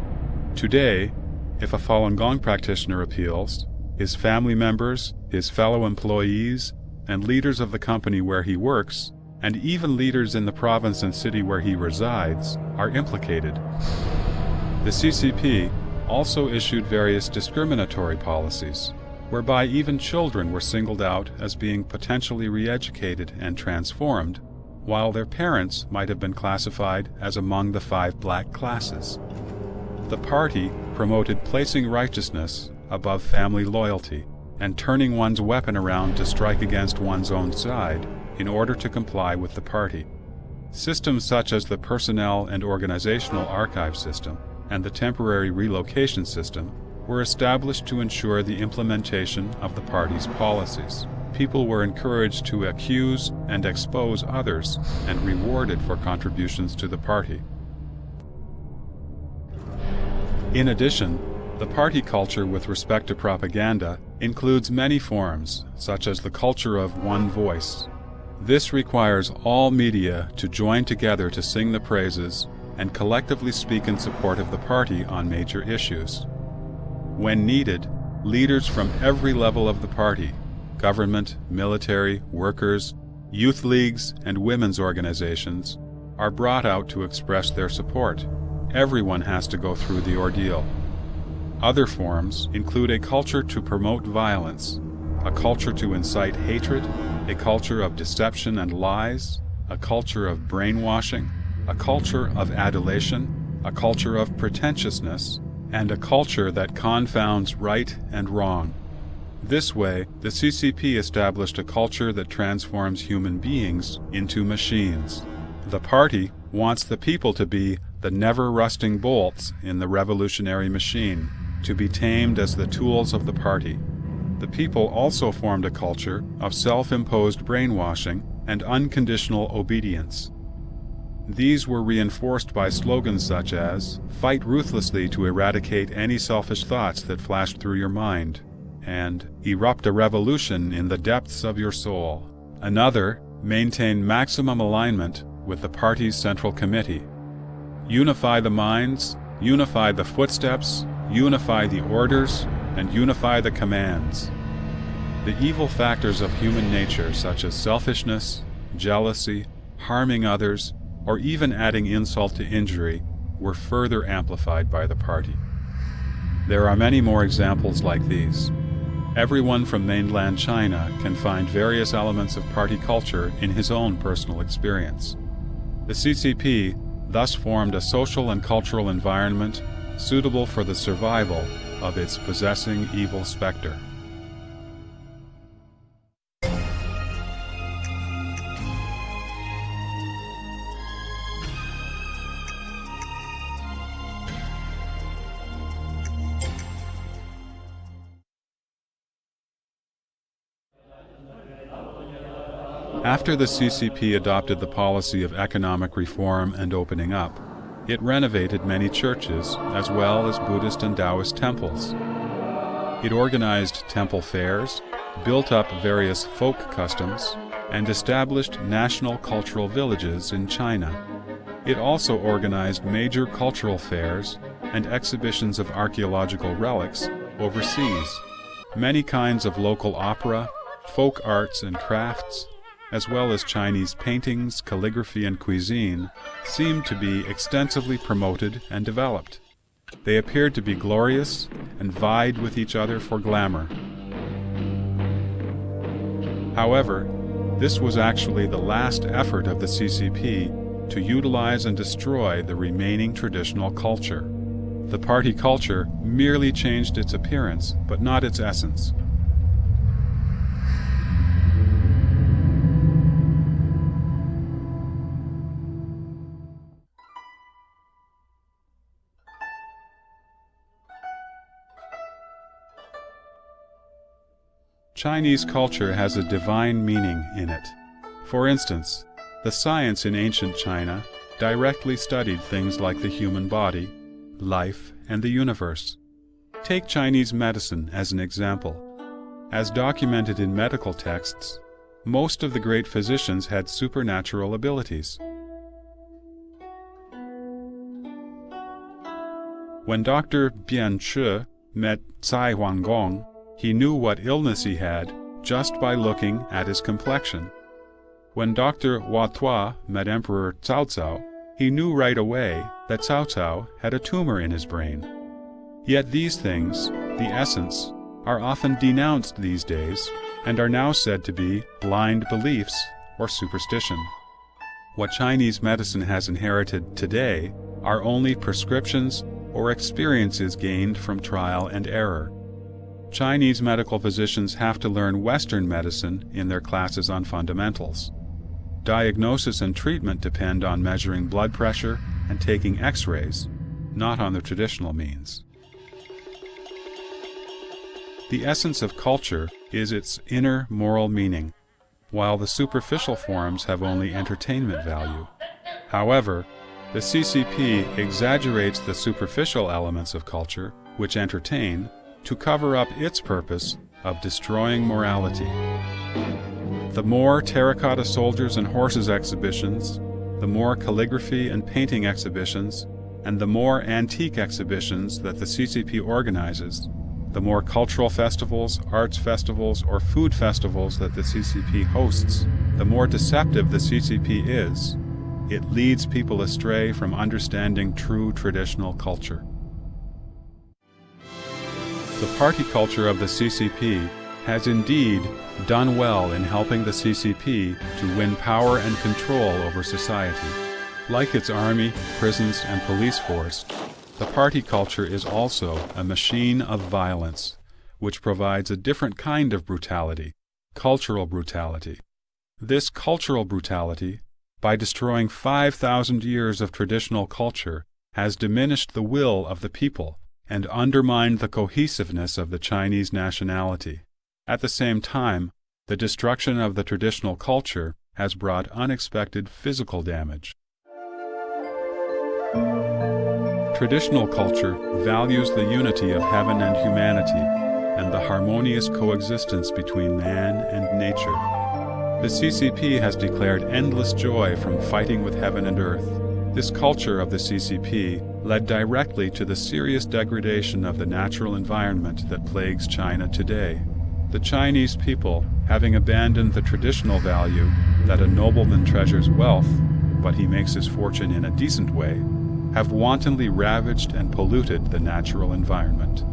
Today, if a Falun Gong practitioner appeals, his family members, his fellow employees, and leaders of the company where he works, and even leaders in the province and city where he resides, are implicated. The CCP also issued various discriminatory policies, whereby even children were singled out as being potentially re-educated and transformed, while their parents might have been classified as among the 5 black classes. The party promoted placing righteousness above family loyalty and turning one's weapon around to strike against one's own side in order to comply with the party. Systems such as the Personnel and Organizational Archive System and the Temporary Relocation System were established to ensure the implementation of the party's policies. People were encouraged to accuse and expose others and rewarded for contributions to the party. In addition, the party culture with respect to propaganda includes many forms, such as the culture of one voice. This requires all media to join together to sing the praises and collectively speak in support of the party on major issues. When needed, leaders from every level of the party, government, military, workers, youth leagues, and women's organizations, are brought out to express their support. Everyone has to go through the ordeal. Other forms include a culture to promote violence, a culture to incite hatred, a culture of deception and lies, a culture of brainwashing, a culture of adulation, a culture of pretentiousness, and a culture that confounds right and wrong. This way, the CCP established a culture that transforms human beings into machines. The party wants the people to be the never-rusting bolts in the revolutionary machine, to be tamed as the tools of the party. The people also formed a culture of self-imposed brainwashing and unconditional obedience. These were reinforced by slogans such as, "Fight ruthlessly to eradicate any selfish thoughts that flash through your mind," and "Erupt a revolution in the depths of your soul." Another, "Maintain maximum alignment with the party's central committee. Unify the minds, unify the footsteps, unify the orders, and unify the commands." The evil factors of human nature, such as selfishness, jealousy, harming others, or even adding insult to injury, were further amplified by the party. There are many more examples like these. Everyone from mainland China can find various elements of party culture in his own personal experience. The CCP thus formed a social and cultural environment suitable for the survival of its possessing evil specter. After the CCP adopted the policy of economic reform and opening up, it renovated many churches as well as Buddhist and Taoist temples. It organized temple fairs, built up various folk customs, and established national cultural villages in China. It also organized major cultural fairs and exhibitions of archaeological relics overseas. Many kinds of local opera, folk arts and crafts, as well as Chinese paintings, calligraphy, and cuisine, seemed to be extensively promoted and developed. They appeared to be glorious and vied with each other for glamour. However, this was actually the last effort of the CCP to utilize and destroy the remaining traditional culture. The party culture merely changed its appearance, but not its essence. Chinese culture has a divine meaning in it. For instance, the science in ancient China directly studied things like the human body, life, and the universe. Take Chinese medicine as an example. As documented in medical texts, most of the great physicians had supernatural abilities. When Dr. Bian Che met Cai Huanggong, he knew what illness he had just by looking at his complexion. When Dr. Hua Tuo met Emperor Cao Cao, he knew right away that Cao Cao had a tumor in his brain. Yet these things, the essence, are often denounced these days and are now said to be blind beliefs or superstition. What Chinese medicine has inherited today are only prescriptions or experiences gained from trial and error. Chinese medical physicians have to learn Western medicine in their classes on fundamentals. Diagnosis and treatment depend on measuring blood pressure and taking X-rays, not on the traditional means. The essence of culture is its inner moral meaning, while the superficial forms have only entertainment value. However, the CCP exaggerates the superficial elements of culture, which entertain, to cover up its purpose of destroying morality. The more terracotta soldiers and horses exhibitions, the more calligraphy and painting exhibitions, and the more antique exhibitions that the CCP organizes, the more cultural festivals, arts festivals, or food festivals that the CCP hosts, the more deceptive the CCP is. It leads people astray from understanding true traditional culture. The party culture of the CCP has indeed done well in helping the CCP to win power and control over society. Like its army, prisons, and police force, the party culture is also a machine of violence, which provides a different kind of brutality, cultural brutality. This cultural brutality, by destroying 5,000 years of traditional culture, has diminished the will of the people and undermined the cohesiveness of the Chinese nationality. At the same time, the destruction of the traditional culture has brought unexpected physical damage. Traditional culture values the unity of heaven and humanity and the harmonious coexistence between man and nature. The CCP has declared endless joy from fighting with heaven and earth. This culture of the CCP led directly to the serious degradation of the natural environment that plagues China today. The Chinese people, having abandoned the traditional value that a nobleman treasures wealth, but he makes his fortune in a decent way, have wantonly ravaged and polluted the natural environment.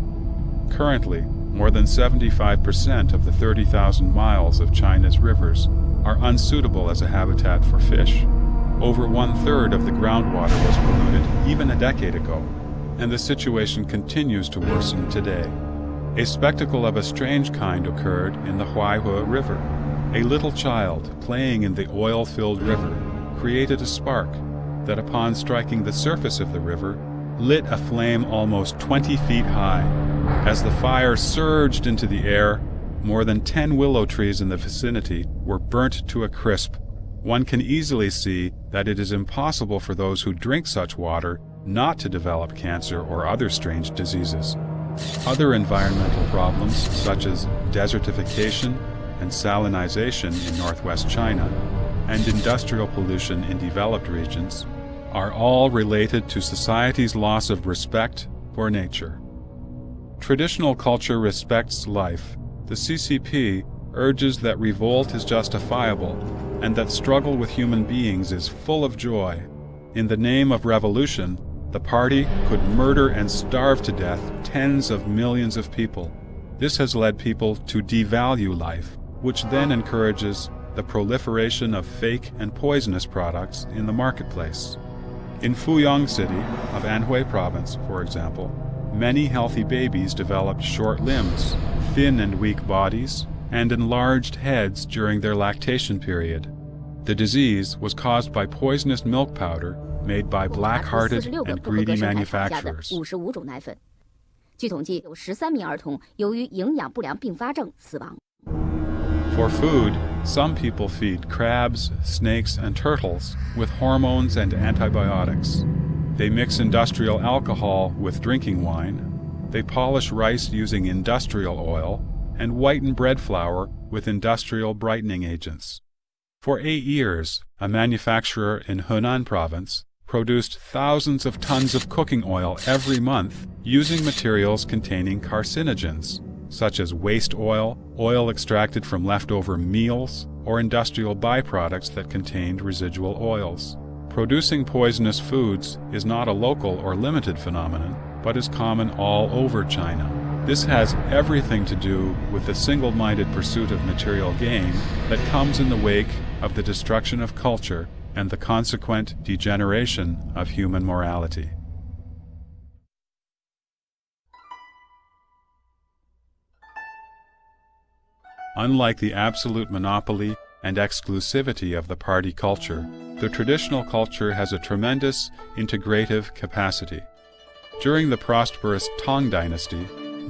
Currently, more than 75% of the 30,000 miles of China's rivers are unsuitable as a habitat for fish. Over 1/3 of the groundwater was polluted even a decade ago, and the situation continues to worsen today. A spectacle of a strange kind occurred in the Huaihue River. A little child playing in the oil-filled river created a spark that, upon striking the surface of the river, lit a flame almost 20 feet high. As the fire surged into the air, more than 10 willow trees in the vicinity were burnt to a crisp. One can easily see that it is impossible for those who drink such water not to develop cancer or other strange diseases. Other environmental problems, such as desertification and salinization in northwest China, and industrial pollution in developed regions, are all related to society's loss of respect for nature. Traditional culture respects life. The CCP urges that revolt is justifiable and that struggle with human beings is full of joy. In the name of revolution, the party could murder and starve to death tens of millions of people. This has led people to devalue life, which then encourages the proliferation of fake and poisonous products in the marketplace. In Fuyang City of Anhui Province, for example, many healthy babies developed short limbs, thin and weak bodies, and enlarged heads during their lactation period. The disease was caused by poisonous milk powder made by black-hearted and greedy manufacturers. 据统计，有13名儿童由于营养不良并发症死亡。 For food, some people feed crabs, snakes, and turtles with hormones and antibiotics. They mix industrial alcohol with drinking wine. They polish rice using industrial oil and whiten bread flour with industrial brightening agents. For 8 years, a manufacturer in Henan Province produced thousands of tons of cooking oil every month using materials containing carcinogens, such as waste oil, oil extracted from leftover meals, or industrial byproducts that contained residual oils. Producing poisonous foods is not a local or limited phenomenon, but is common all over China. This has everything to do with the single-minded pursuit of material gain that comes in the wake of the destruction of culture and the consequent degeneration of human morality. Unlike the absolute monopoly and exclusivity of the party culture, the traditional culture has a tremendous integrative capacity. During the prosperous Tang Dynasty,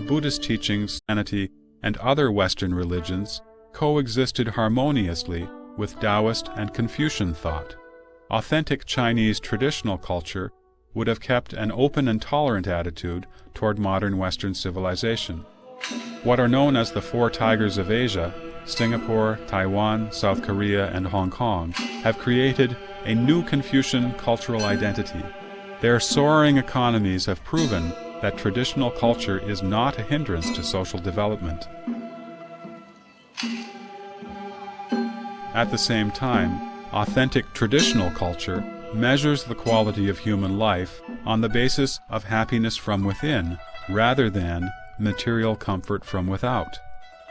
Buddhist teachings, Christianity, and other Western religions coexisted harmoniously with Taoist and Confucian thought. Authentic Chinese traditional culture would have kept an open and tolerant attitude toward modern Western civilization. What are known as the Four Tigers of Asia, Singapore, Taiwan, South Korea, and Hong Kong, have created a new Confucian cultural identity. Their soaring economies have proven that traditional culture is not a hindrance to social development. At the same time, authentic traditional culture measures the quality of human life on the basis of happiness from within rather than material comfort from without.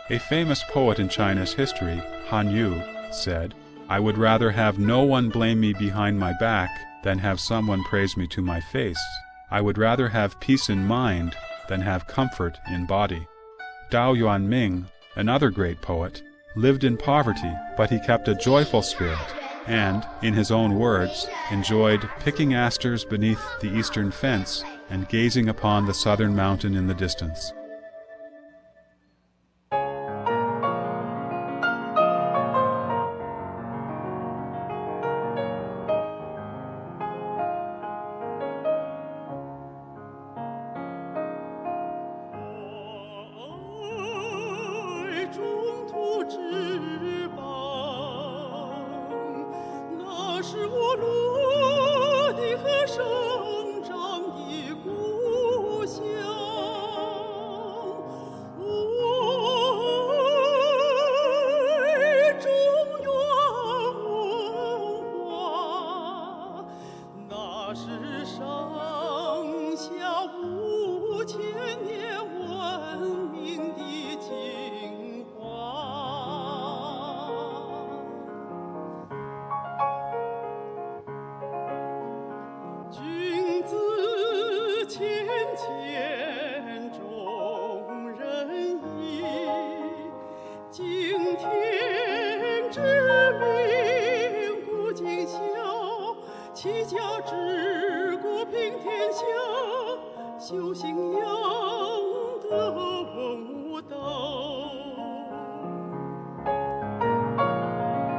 A famous poet in China's history, Han Yu, said, "I would rather have no one blame me behind my back than have someone praise me to my face. I would rather have peace in mind than have comfort in body." Dao Yuanming, another great poet, lived in poverty, but he kept a joyful spirit and, in his own words, enjoyed picking asters beneath the eastern fence and gazing upon the southern mountain in the distance.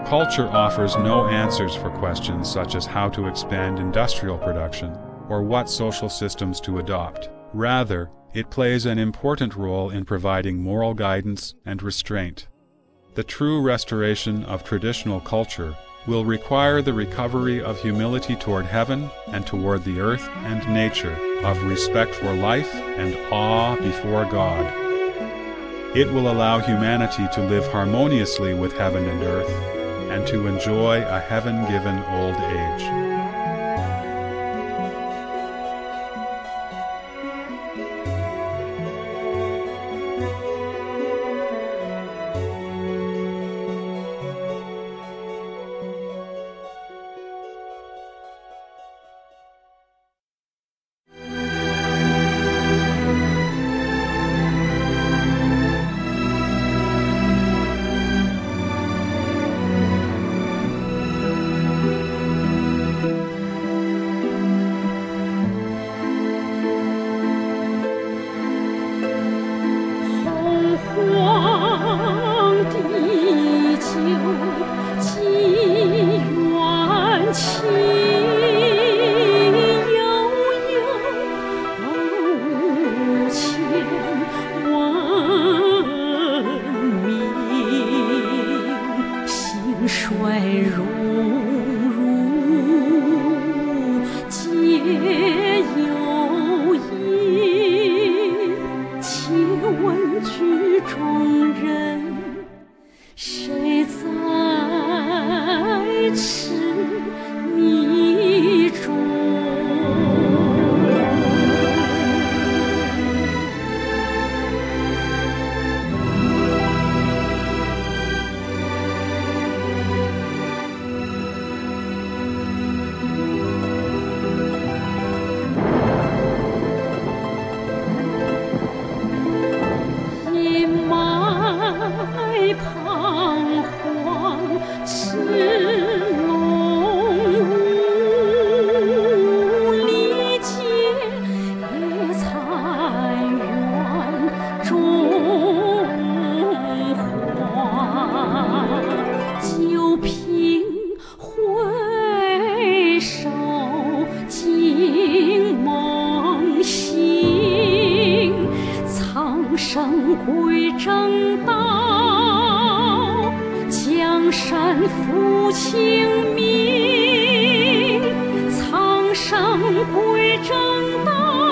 Culture offers no answers for questions such as how to expand industrial production or what social systems to adopt. Rather, it plays an important role in providing moral guidance and restraint. The true restoration of traditional culture will require the recovery of humility toward heaven and toward the earth and nature, of respect for life and awe before God. It will allow humanity to live harmoniously with heaven and earth, and to enjoy a heaven-given old age. 归正道，江山复清明，苍生归正道。